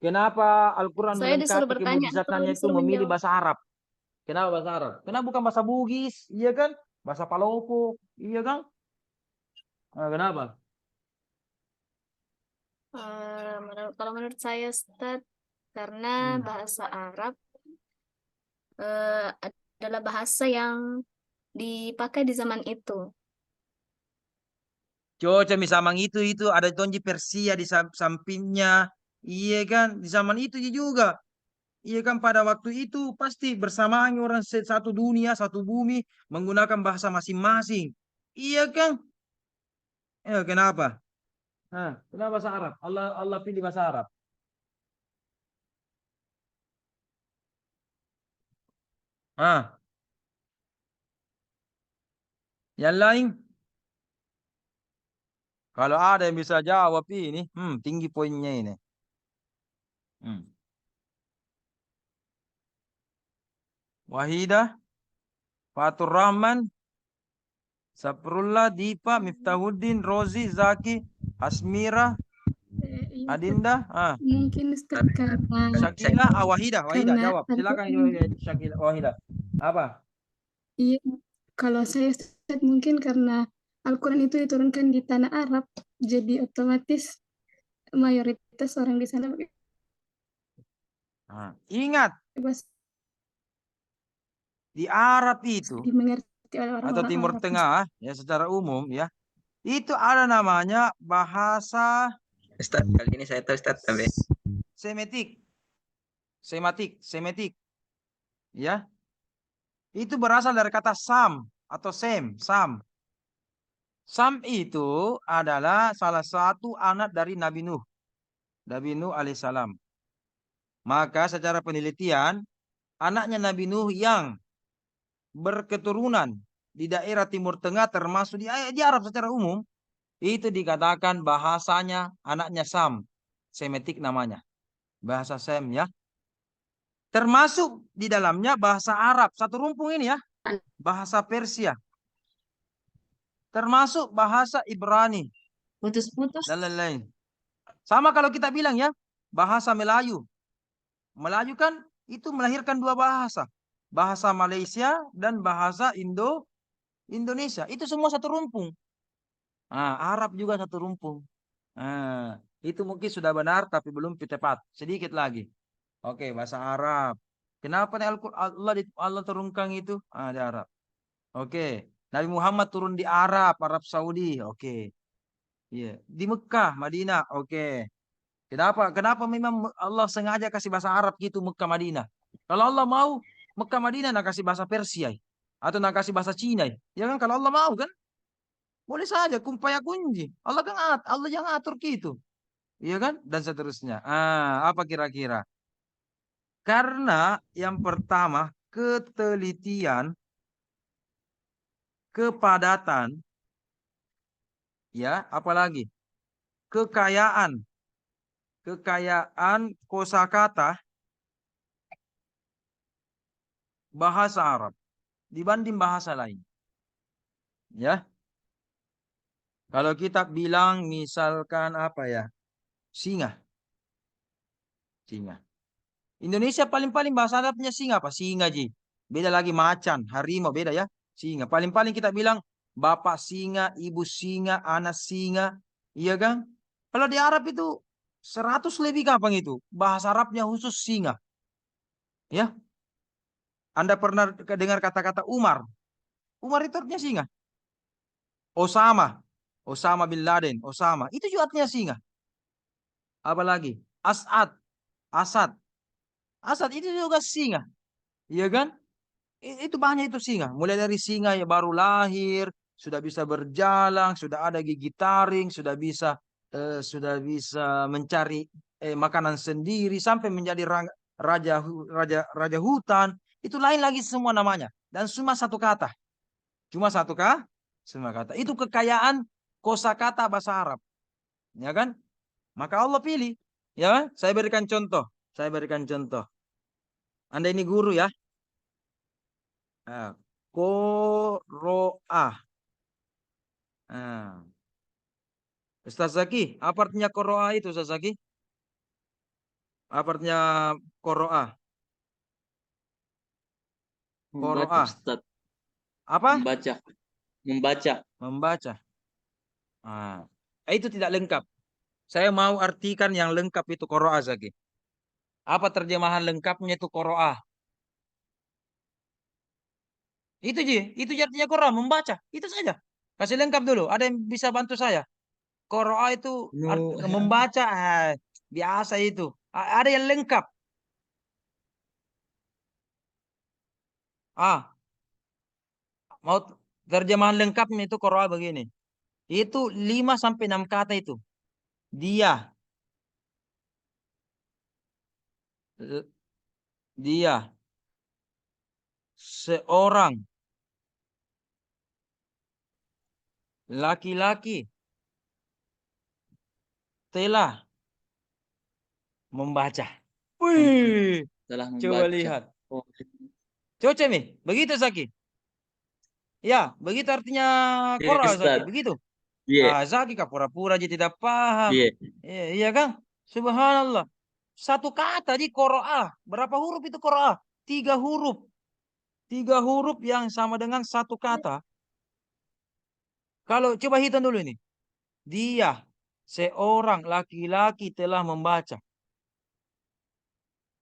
Kenapa Al-Quran Saya disuruh melengkapi bertanya, atau kemujizatannya itu disuruh memilih menjawab? bahasa Arab? Kenapa bahasa Arab? Kenapa bukan bahasa Bugis? Iya kan? Bahasa Palopo. Iya kan? Ah, kenapa? Kalau menurut saya, Ustaz, karena Hmm. bahasa Arab adalah bahasa yang dipakai di zaman itu. Coba misalnya itu ada tonji Persia di sampingnya. Iya kan? Di zaman itu juga. Iya kan, pada waktu itu pasti bersamaan orang satu dunia, satu bumi menggunakan bahasa masing-masing. Iya kan? Kenapa? Kenapa bahasa Arab? Allah pilih bahasa Arab. Ah, yang lain? Kalau ada yang bisa jawab ini, tinggi poinnya ini. Hmm. Wahidah, Fatur Rahman, Saprullah, Dipa, Miftahuddin, Rozi, Zaki, Asmira, Iya, Adinda, mungkin Ustaz karena Syakila, Wahidah, Wahidah karena jawab. Silakan Syakila, Wahidah. Apa? iya, kalau saya Ustaz, mungkin karena Al-Quran itu diturunkan di tanah Arab, jadi otomatis mayoritas orang di sana pakai Ingat, bahasa di Arab itu dimengerti oleh atau orang-orang Timur Arab. Tengah ya secara umum ya, itu ada namanya bahasa Ustaz, kali ini saya tahu Ustaz, tapi Semitik. Semitik. Ya. Itu berasal dari kata Sam atau Sam. Sam itu adalah salah satu anak dari Nabi Nuh. Nabi Nuh alaihissalam. Maka secara penelitian, anaknya Nabi Nuh yang berketurunan di daerah Timur Tengah termasuk di Arab secara umum, itu dikatakan bahasanya anaknya Sam. Semitik namanya. Bahasa Sam ya. Termasuk di dalamnya bahasa Arab. Satu rumpun ini ya. Bahasa Persia. Termasuk bahasa Ibrani. Putus-putus. Dan lain-lain. Sama kalau kita bilang ya. Bahasa Melayu. Melayu kan itu melahirkan dua bahasa. Bahasa Malaysia dan bahasa Indonesia. Itu semua satu rumpun. Arab juga satu rumpun. Itu mungkin sudah benar tapi belum tepat. Sedikit lagi. Oke, bahasa Arab. Kenapa nih Allah turunkan itu? Di Arab. Oke. Nabi Muhammad turun di Arab Saudi. Oke. Iya. Di Mekah, Madinah. Oke. Kenapa memang Allah sengaja kasih bahasa Arab gitu Mekah, Madinah? Kalau Allah mau Mekah, Madinah nak kasih bahasa Persia atau nak kasih bahasa Cina. Ya kan kalau Allah mau kan? Boleh saja kumpaya kunci. Allah kan Allah yang atur gitu. Iya kan? Dan seterusnya. Apa kira-kira? Karena yang pertama ketelitian, kepadatan, ya, apalagi kekayaan kosakata bahasa Arab dibanding bahasa lain. Ya, kalau kita bilang misalkan apa ya, singa. Indonesia paling-paling bahasa Arabnya singa apa? Singa ji. Beda lagi macan, harimau beda ya. Singa. Paling-paling kita bilang bapak singa, ibu singa, anak singa. Iya kan? Kalau di Arab itu 100 lebih gampang itu. Bahasa Arabnya khusus singa. Ya. Anda pernah dengar kata-kata Umar? Umar itu artinya singa. Osama bin Laden, Osama. Itu juga artinya singa. Apalagi? Asad. Asad itu juga singa. Iya kan? Itu banyak itu singa. Mulai dari singa yang baru lahir, sudah bisa berjalan, sudah ada gigi taring, sudah bisa mencari makanan sendiri sampai menjadi raja hutan, itu lain lagi semua namanya. Dan cuma satu kata. Cuma satu semua kata. Itu kekayaan kosakata bahasa Arab. Ya kan? Maka Allah pilih. Ya, saya berikan contoh. Saya berikan contoh. Anda ini guru ya. Koroah. Nah. Ustaz Zaki, apa artinya koroah itu Ustaz Zaki? Apa artinya koroah? Membaca, Koroah. Ustaz. Apa? Membaca. Membaca. Membaca. Ah, itu tidak lengkap. Saya mau artikan yang lengkap itu koroah Zaki. Apa terjemahan lengkapnya itu koroah? Itu artinya koroah, membaca. Itu saja. Kasih lengkap dulu. Ada yang bisa bantu saya? Koroah itu Nu, membaca. Biasa itu. Ada yang lengkap. Mau terjemahan lengkapnya itu koroah begini. Itu 5 sampai 6 kata itu. Dia. Dia. Seorang. Laki-laki. Telah membaca. Wih. telah Coba membaca. lihat. Oh, Cocok nih. Begitu Zaki. Ya, begitu artinya iya, koroah Zaki. Ustaz. Begitu. Iya, Zaki kah pura-pura aja tidak paham. iya. Iya kan? Subhanallah. Satu kata di koroah. Berapa huruf itu koroah? 3 huruf. 3 huruf yang sama dengan satu kata. Kalau coba hitung dulu ini. Dia, seorang laki-laki telah membaca.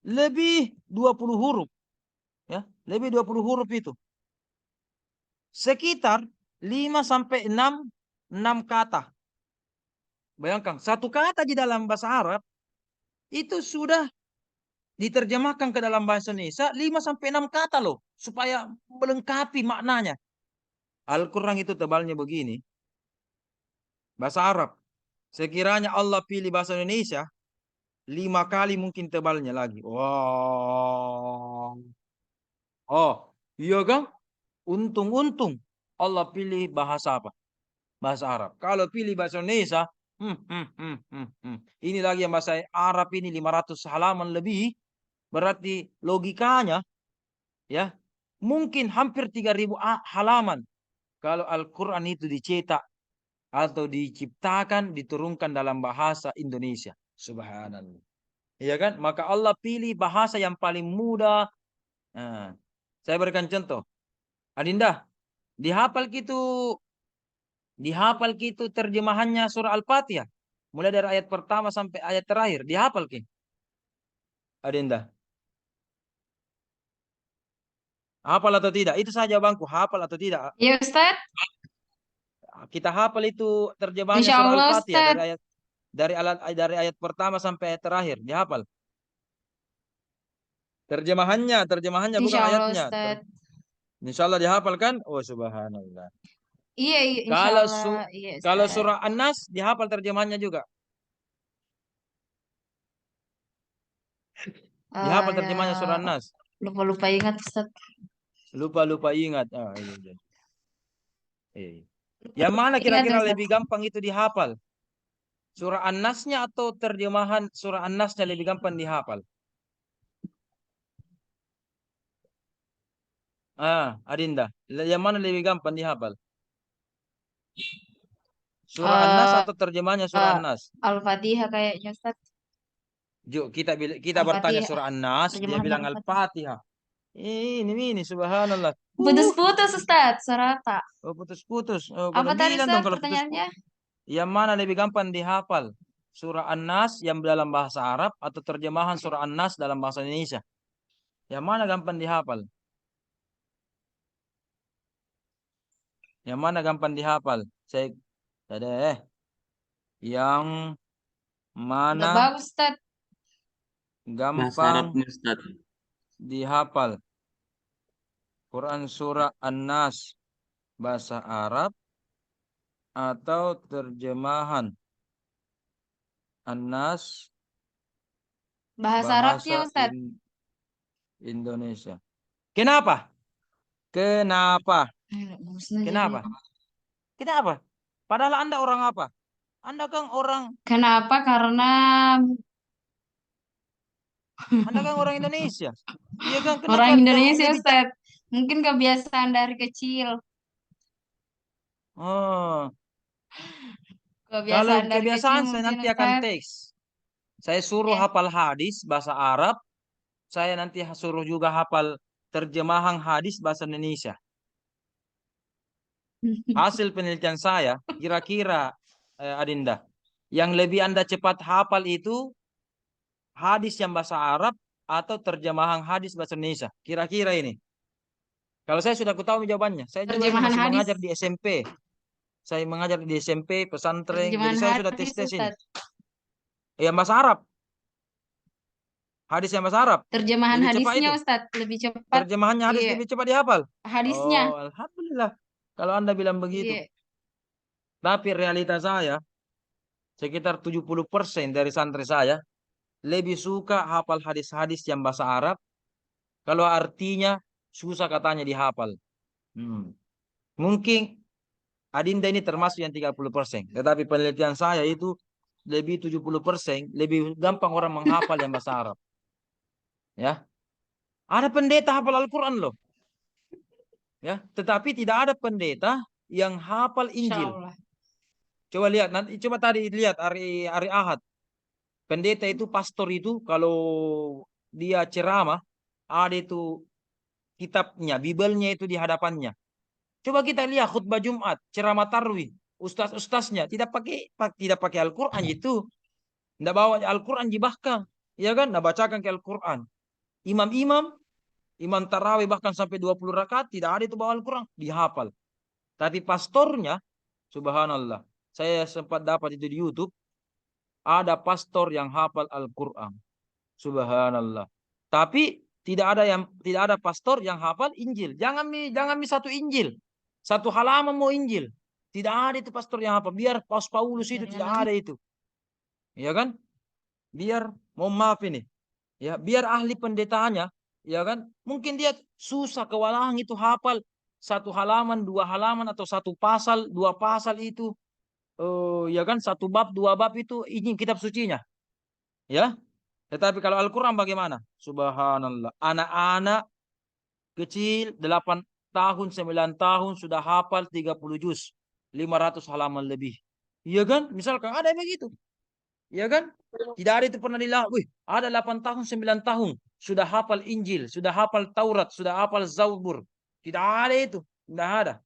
Lebih 20 huruf. Ya, lebih 20 huruf itu. Sekitar 5 sampai 6 kata. Bayangkan, satu kata di dalam bahasa Arab itu sudah diterjemahkan ke dalam bahasa Indonesia 5 sampai 6 kata loh, supaya melengkapi maknanya. Al-Qur'an itu tebalnya begini. Bahasa Arab. Sekiranya Allah pilih bahasa Indonesia 5 kali mungkin tebalnya lagi. Wow. Oh, iya kan? Untung-untung Allah pilih bahasa apa? Bahasa Arab. Kalau pilih bahasa Indonesia, ini lagi yang bahasa Arab ini 500 halaman lebih, berarti logikanya ya mungkin hampir 3.000 halaman. Kalau Al-Quran itu dicetak atau diciptakan, diturunkan dalam bahasa Indonesia. Subhanallah. Iya kan? Maka Allah pilih bahasa yang paling mudah. Nah, saya berikan contoh. Adinda, dihafal gitu terjemahannya surah Al-Fatihah. Mulai dari ayat pertama sampai ayat terakhir. Dihafal ki. Adinda. Hafal atau tidak? Itu saja bangku. Hafal atau tidak? Ya Ustaz, Kita hafal itu terjemahannya Insya surah Allah Al-Fatihah Ustaz. dari ayat pertama sampai ayat terakhir. Dihafal. Terjemahannya bukan Insya Allah ayatnya. Ustaz. Insya Allah dihafal kan? Oh subhanallah. Iya, iya, Insya Kalau Allah. Iya kalau Ustaz. surah An-Nas dihafal terjemahannya juga. Dihafal terjemahannya surah Ya, An-Nas. lupa-lupa ingat Ustaz. Lupa ingat. Oh, iya. Iya. Yang mana Ingat kira-kira Ustaz. lebih gampang itu dihafal? Surah An-Nasnya atau terjemahan surah An-Nasnya lebih gampang dihafal? Adinda. Yang mana lebih gampang dihafal? Surah An-Nas Eh, atau terjemahannya surah An-Nas? Al-Fatihah kayaknya Ustaz. Yuk kita bertanya Al-Fatihah. surah An-Nas, dia Terjemahan bilang Al-Fatihah. Al-Fatihah. Ini subhanallah. Putus-putus Ustaz, Sarata. Oh, putus-putus. Oh, Apa tadi bilang dong Ustaz kalau putus-putus. pertanyaannya? Yang mana lebih gampang dihafal? Surah An-Nas yang dalam bahasa Arab atau terjemahan surah An-Nas dalam bahasa Indonesia? Yang mana gampang dihafal? Yang mana gampang dihafal? Yang Udah mana bagus Ustaz. Bahasa gampang Arabnya, Ustaz. dihafal? Quran surah An-Nas bahasa Arab atau terjemahan An-Nas Bahasa Arabnya bahasa Ustaz. Indonesia. Kenapa? Kenapa? Kenapa? Kenapa? Padahal Anda orang apa? Anda kan orang Kenapa? Karena orang Indonesia. Iya kan? Kenapa orang Indonesia, lebih Ustaz. Mungkin kebiasaan dari kecil. Oh, kalau Kebiasaan dari kecil kebiasaan saya mungkin, nanti akan Ustaz. teks. Saya suruh Ya. hafal hadis bahasa Arab. Saya nanti suruh juga hafal terjemahan hadis bahasa Indonesia. Hasil penelitian saya, kira-kira Adinda, yang lebih Anda cepat hafal itu hadis yang bahasa Arab atau terjemahan hadis bahasa Indonesia. Kira-kira ini. Kalau saya sudah tahu jawabannya. Saya juga ini Terjemahan masih hadis. mengajar di SMP. Saya mengajar di SMP, pesantren. Jadi Terjemahan saya sudah hadis, tes-tes ini. Ustaz. Yang bahasa Arab. Hadis yang bahasa Arab. Terjemahan Lebih cepat hadisnya, itu. Ustaz. Lebih cepat. Terjemahannya hadis Iya. lebih cepat dihafal. Hadisnya. Oh, alhamdulillah. Kalau Anda bilang begitu. Iya. Tapi realita saya, sekitar 70% dari santri saya lebih suka hafal hadis-hadis yang bahasa Arab. Kalau artinya susah katanya dihafal. Mungkin Adinda ini termasuk yang 30%. Tetapi penelitian saya itu lebih 70%. Lebih gampang orang menghafal yang bahasa Arab. Ya, ada pendeta hafal Al-Quran loh. Ya, tetapi tidak ada pendeta yang hafal Injil. Insyaallah. Coba lihat nanti, coba tadi lihat hari Ahad. Pendeta itu, pastor itu kalau dia ceramah ada itu kitabnya, Bibelnya itu di hadapannya. Coba kita lihat khutbah Jumat, ceramah tarwih, ustaz-ustaznya tidak pakai Al-Quran itu. Tidak bawa Al-Quran bahkan, ya kan? Tidak bacakan ke Al-Quran. Imam tarawih bahkan sampai 20 rakaat tidak ada itu bawa Al-Quran, dihafal. Tapi pastornya, subhanallah, saya sempat dapat itu di YouTube, ada pastor yang hafal Al-Quran. Subhanallah. Tapi tidak ada pastor yang hafal Injil. Jangan satu Injil. Satu halaman mau Injil. Tidak ada itu pastor yang hafal. Biar Paulus itu tidak ada itu. Ya kan? Biar, mohon maaf ini. Ya, biar ahli pendetanya, ya kan? Mungkin dia susah kewalahan itu hafal satu halaman, dua halaman, atau satu pasal, dua pasal itu. Ya kan? Satu bab, dua bab itu ini kitab sucinya. Ya. Tetapi kalau Al-Quran bagaimana? Subhanallah. Anak-anak kecil 8 tahun, 9 tahun sudah hafal 30 juz. 500 halaman lebih. Iya kan? Misalkan ada yang begitu. Iya kan? Tidak ada itu pernah dilakukan. Wih, ada 8 tahun, 9 tahun. Sudah hafal Injil. Sudah hafal Taurat. Sudah hafal Zabur. Tidak ada itu. Tidak ada.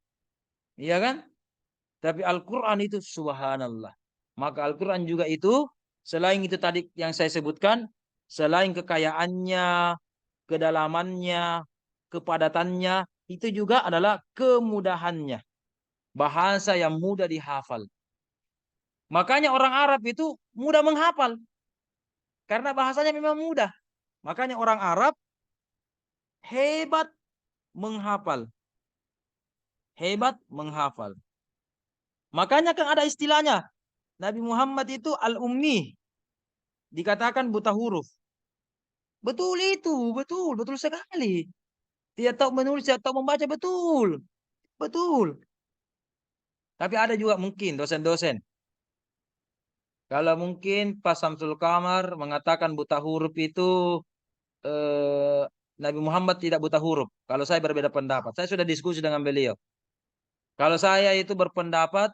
Iya kan? Tapi Al-Quran itu subhanallah. Maka Al-Quran juga itu, selain itu tadi yang saya sebutkan, selain kekayaannya, kedalamannya, kepadatannya, itu juga adalah kemudahannya. Bahasa yang mudah dihafal. Makanya orang Arab itu mudah menghafal. Karena bahasanya memang mudah. Makanya orang Arab hebat menghafal. Hebat menghafal. Makanya kan ada istilahnya. Nabi Muhammad itu al-ummi. Dikatakan buta huruf. Betul itu, betul sekali. Tidak tahu menulis, tidak tahu membaca, betul. Betul. Tapi ada juga mungkin dosen-dosen. Kalau mungkin Pak Samsul Kamar mengatakan buta huruf itu Nabi Muhammad tidak buta huruf. Kalau saya berbeda pendapat. Saya sudah diskusi dengan beliau. Kalau saya itu berpendapat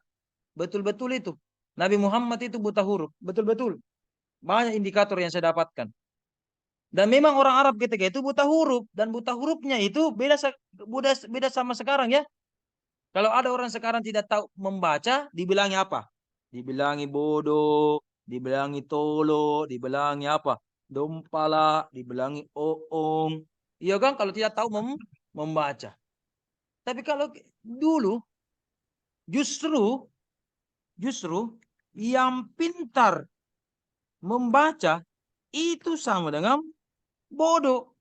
betul-betul itu. Nabi Muhammad itu buta huruf. Betul-betul. Banyak indikator yang saya dapatkan. Dan memang orang Arab ketika itu buta huruf. Dan buta hurufnya itu beda sama sekarang ya. Kalau ada orang sekarang tidak tahu membaca, dibilangi apa? Dibilangi bodoh, dibilangi tolo, dibilangi apa? Dompala, dibilangi oong. Iya kan kalau tidak tahu membaca. Tapi kalau dulu justru yang pintar membaca itu sama dengan bodoh.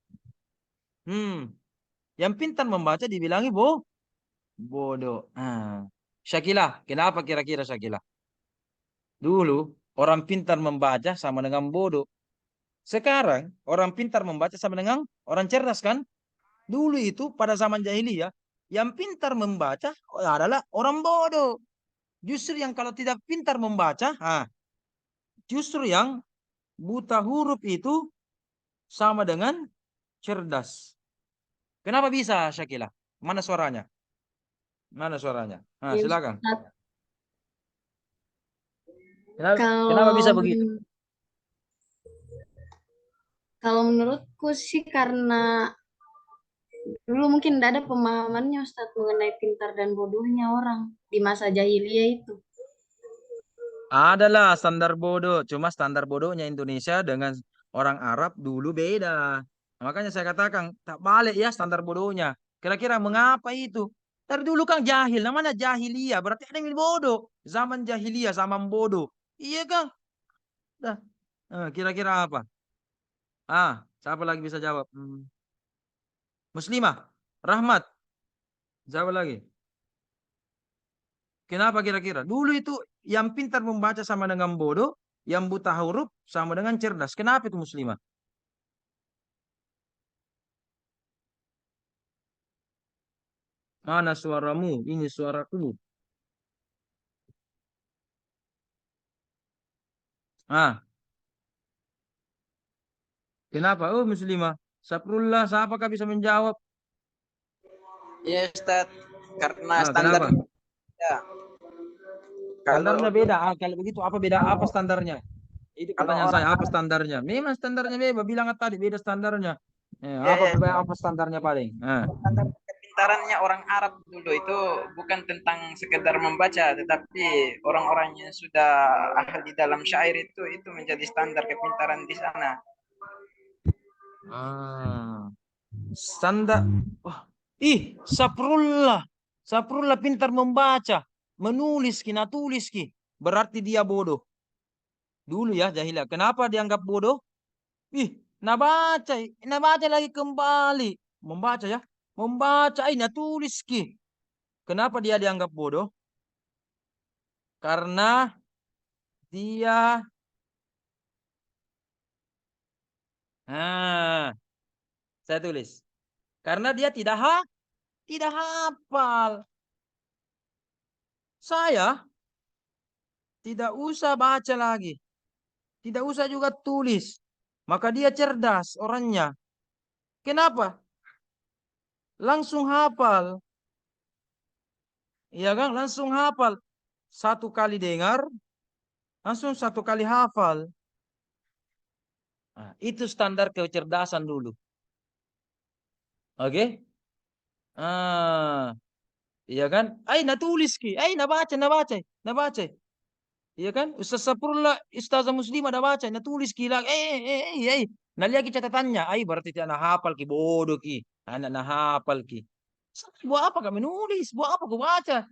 Yang pintar membaca dibilangi bodoh. Syakila, kenapa kira-kira Syakila? Dulu orang pintar membaca sama dengan bodoh. Sekarang orang pintar membaca sama dengan orang cerdas kan? Dulu itu pada zaman jahiliyah yang pintar membaca adalah orang bodoh. Justru yang kalau tidak pintar membaca, justru yang buta huruf itu sama dengan cerdas. Kenapa bisa, Syakila? Mana suaranya? Mana suaranya? Ya, Silakan. Ustadz. Kenapa bisa Kalau begitu? kalau menurutku sih karena dulu mungkin tidak ada pemahamannya Ustadz mengenai pintar dan bodohnya orang di masa jahiliyah itu. Adalah standar bodoh. Cuma standar bodohnya Indonesia dengan orang Arab dulu beda. Makanya saya katakan, tak balik ya standar bodohnya. Kira-kira mengapa itu? Dari dulu kan jahil, namanya jahiliyah. Berarti ada yang bodoh. Zaman jahiliyah, zaman bodoh. Iya kan? Dah. Kira-kira apa? Siapa lagi bisa jawab? Muslimah, Rahmat, jawab lagi. Kenapa kira-kira? Dulu itu yang pintar membaca sama dengan bodoh, yang buta huruf sama dengan cerdas. Kenapa itu Muslimah? Mana suaramu? Ini suaraku. Kenapa? Oh Muslimah. Saprullah, siapakah bisa menjawab? Ya Ustaz, karena Kenapa? ya, kalau Standarnya beda. Kalau begitu apa beda? Apa standarnya? Itu kalau pertanyaan orang saya. Apa standarnya? Memang standarnya beda. Bilang tadi beda standarnya. ya, Apa standarnya paling? standar kepintarannya orang Arab dulu itu bukan tentang sekedar membaca, tetapi orang-orang yang sudah ahli dalam syair itu menjadi standar kepintaran di sana. Standar. Saprullah. Saprullah pintar membaca. Menulis ki, tulis ki. Berarti dia bodoh. Dulu ya jahiliyah. Kenapa dianggap bodoh? Nabaca lagi kembali. Membaca ya. Membaca, tulis ki. Kenapa dia dianggap bodoh? Karena dia saya tulis. Karena dia tidak hafal. Saya tidak usah baca lagi. Tidak usah juga tulis. Maka dia cerdas orangnya. Kenapa? Langsung hafal. Iya kan? Langsung hafal. Satu kali dengar, langsung satu kali hafal. Itu standar kecerdasan dulu. Oke? Iya kan? Tulis ki. Nabaca. Iya kan? Ustaz Saprullah, Ustazah Muslimah ada baca, tulis ki lang. Nalihat ki catatannya. Berarti tidak hafal ki, bodoh ki. Anak hafal ki. Buat apa kami nulis? Buat apa ku baca?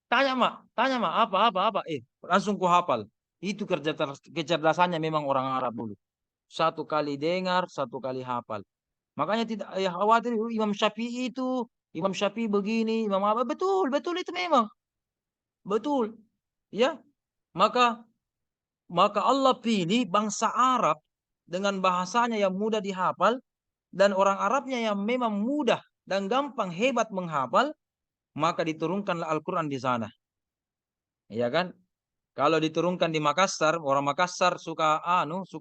Tanya mak, apa? Langsung ku hafal. Itu kecerdasannya memang orang Arab dulu. Satu kali dengar, satu kali hafal. Makanya tidak khawatir Imam Syafi'i begini, Imam apa? Betul itu memang. Betul. Ya. Maka Allah pilih bangsa Arab dengan bahasanya yang mudah dihafal dan orang Arabnya yang memang mudah dan gampang hebat menghafal, maka diturunkanlah Al-Quran di sana. Iya kan? Kalau diturunkan di Makassar, orang Makassar suka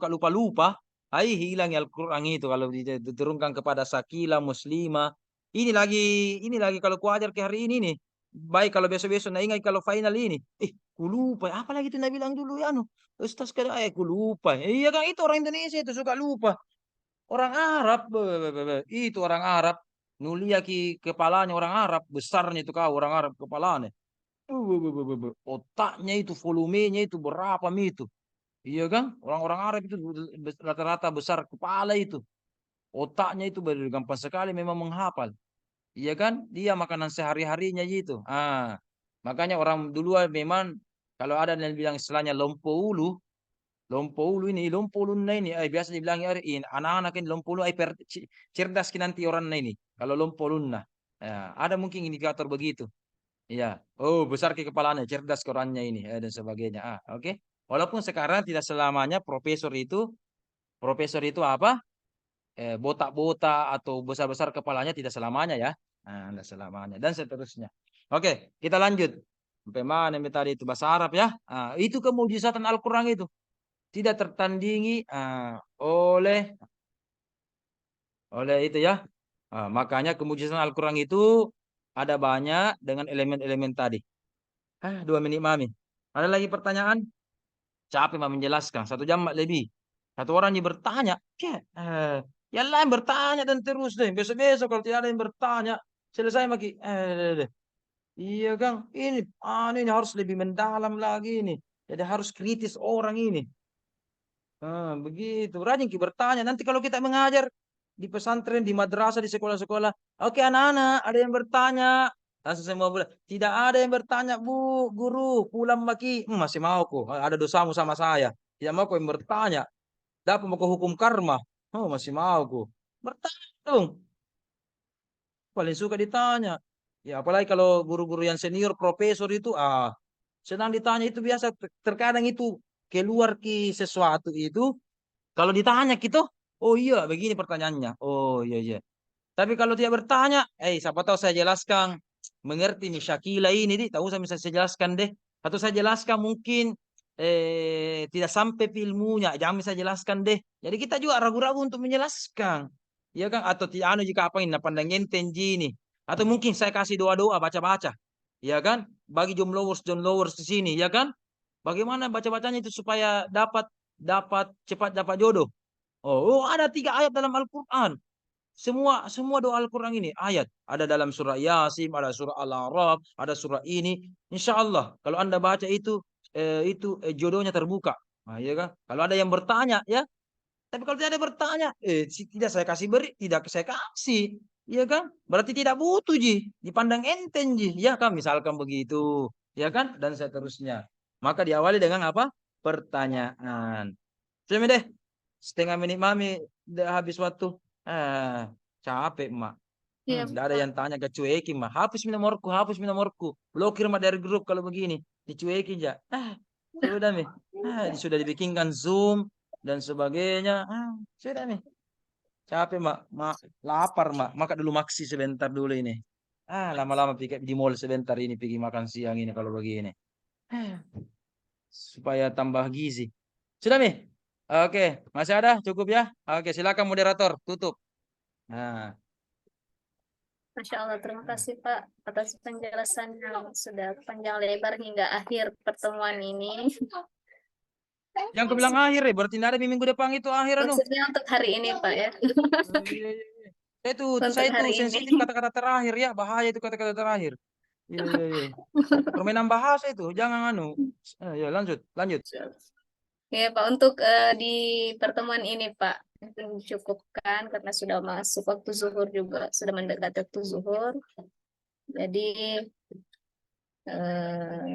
lupa-lupa, hilang Al-Quran itu kalau diturunkan kepada Sakila Muslimah. Ini lagi kalau kuajar ke hari ini nih. Baik kalau besok-besok ingat kalau final ini. Ku lupa. Apa lagi itu bilang dulu ya Ustaz kada ku lupa. Iya kan itu orang Indonesia itu suka lupa. Orang Arab itu orang Arab nulia ki kepalanya orang Arab besarnya itu kau orang Arab kepalanya. Otaknya itu volumenya itu berapa itu. Iya kan? Orang-orang Arab itu rata-rata besar kepala itu. Otaknya itu gampang sekali memang menghafal. Iya kan? Dia makanan sehari-harinya gitu. Makanya orang dulu memang kalau ada yang bilang istilahnya lompo ulu ini, lompo ulu ini, biasa dibilang anak-anak ini lompo ulu, cerdas nanti orang ini. Kalau lompo ulu ada mungkin indikator begitu. Iya. Besar ke kepalanya, cerdas ke orangnya ini dan sebagainya. Oke. Walaupun sekarang tidak selamanya profesor itu Profesor itu apa? Botak-botak atau besar-besar kepalanya tidak selamanya ya. Nah, tidak selamanya dan seterusnya. Oke, kita lanjut. Sampai mana yang tadi itu bahasa Arab ya? Itu kemujizatan Al-Qur'an itu. Tidak tertandingi oleh itu ya. Makanya kemujizatan Al-Qur'an itu ada banyak dengan elemen-elemen tadi. 2 menit Mami. Ada lagi pertanyaan? Capek Mami menjelaskan. 1 jam lebih. Satu orang yang bertanya. Yang lain bertanya dan terus deh. Besok-besok kalau tidak ada yang bertanya. Selesai Maki. Iya Kang. Ini harus lebih mendalam lagi ini. Jadi harus kritis orang ini. Begitu. Rajin kita bertanya. Nanti kalau kita mengajar di pesantren, di madrasah, di sekolah-sekolah. Oke anak-anak, ada yang bertanya. Langsung semua bilang, tidak ada yang bertanya Bu, guru, pulang Maki. Masih mau kok. Ada dosamu sama saya. Tidak mau kok yang bertanya. Dapat mau ke hukum karma. Masih mau kok. Bertanya dong. Paling suka ditanya. Ya apalagi kalau guru-guru yang senior, profesor itu, senang ditanya itu biasa. Terkadang itu keluar ke sesuatu itu. Kalau ditanya gitu, oh iya begini pertanyaannya. Oh iya iya. Tapi kalau tidak bertanya, siapa tahu saya jelaskan. Mengerti nih Syakila ini, tak usah bisa saya jelaskan deh. Atau saya jelaskan mungkin tidak sampai ilmunya, jangan bisa jelaskan deh. Jadi kita juga ragu-ragu untuk menjelaskan. Ya kan? Atau tidak jika apa ini pandang enteng ini. Atau mungkin saya kasih doa-doa baca-baca. Ya kan? Bagi John Lowers di sini, ya kan? Bagaimana baca-bacanya itu supaya dapat cepat dapat jodoh. Oh, ada 3 ayat dalam Al-Qur'an. Semua doa Al-Qur'an ini ayat. Ada dalam surah Yasin, ada surah Al-A'raf, ada surah ini. Insya Allah kalau Anda baca itu jodohnya terbuka. Ya kan? Kalau ada yang bertanya ya. Tapi kalau tidak ada bertanya, tidak saya kasih tidak saya kasih. Ya kan? Berarti tidak butuh Ji. Dipandang enteng Ji. Ya kan? Misalkan begitu. Ya kan? Dan seterusnya. Maka diawali dengan apa? Pertanyaan. Sudah deh. 1/2 menit Mami udah habis waktu. Capek Mak. Iya, Tidak ada yang tanya kecuekin Mak. Hapus nomorku. Blokir Mak dari grup kalau begini. Dicuekin ya. Sudah Mi. Sudah dibikinkan Zoom dan sebagainya. Sudah Mi. Capek Mak. Lapar Mak. Makan dulu maksi sebentar dulu ini. Lama-lama pikir di mall sebentar ini pergi makan siang ini kalau begini. Supaya tambah gizi. Sudah Mi? Oke, masih ada? Cukup ya? Oke, silakan moderator, tutup. Masya Allah, terima kasih Pak atas penjelasan yang sudah panjang lebar hingga akhir pertemuan ini. Yang bilang akhir ya, berarti ada minggu depan itu akhir Maksudnya untuk hari ini Pak ya. Iya. Saya itu sensitif kata-kata terakhir ya, bahaya itu kata-kata terakhir. Iya. Permainan bahasa itu, jangan ya lanjut. Ya Pak, untuk di pertemuan ini Pak, dicukupkan karena sudah masuk waktu zuhur juga, sudah mendekati waktu zuhur. Jadi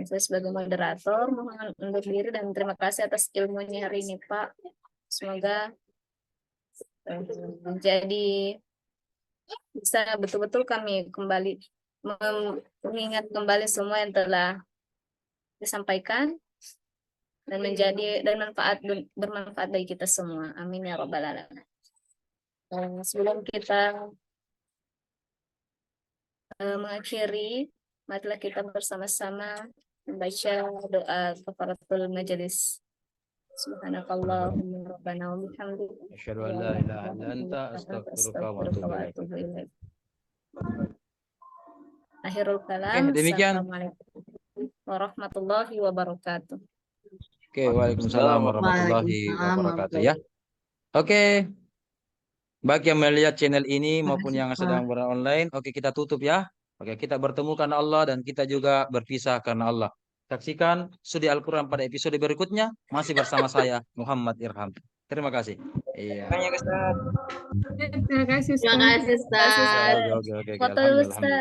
saya sebagai moderator mohon undur diri dan terima kasih atas ilmunya hari ini Pak. Semoga menjadi bisa betul-betul kami kembali mengingat kembali semua yang telah disampaikan dan bermanfaat bagi kita semua. Amin ya rabbal alamin. Sebelum kita mengakhiri, marilah kita bersama-sama membaca doa kafaratul majelis. Subhanakallahumma rabbana wa bihamdika asyhadu an la ilaha illa anta astaghfiruka wa atubu ilaik. Akhirul kalam. Demikian. Assalamualaikum warahmatullahi wabarakatuh. Oke, waalaikumsalam warahmatullahi wabarakatuh ya. Oke. Bagi yang melihat channel ini maupun yang sedang online, oke kita tutup ya. Oke, kita bertemu karena Allah dan kita juga berpisah karena Allah. Saksikan studi Al-Quran pada episode berikutnya masih bersama saya Muhammad Irham. Terima kasih. Iya. Terima kasih Ustaz. Terima kasih Ustaz. Oke. Foto Ustaz.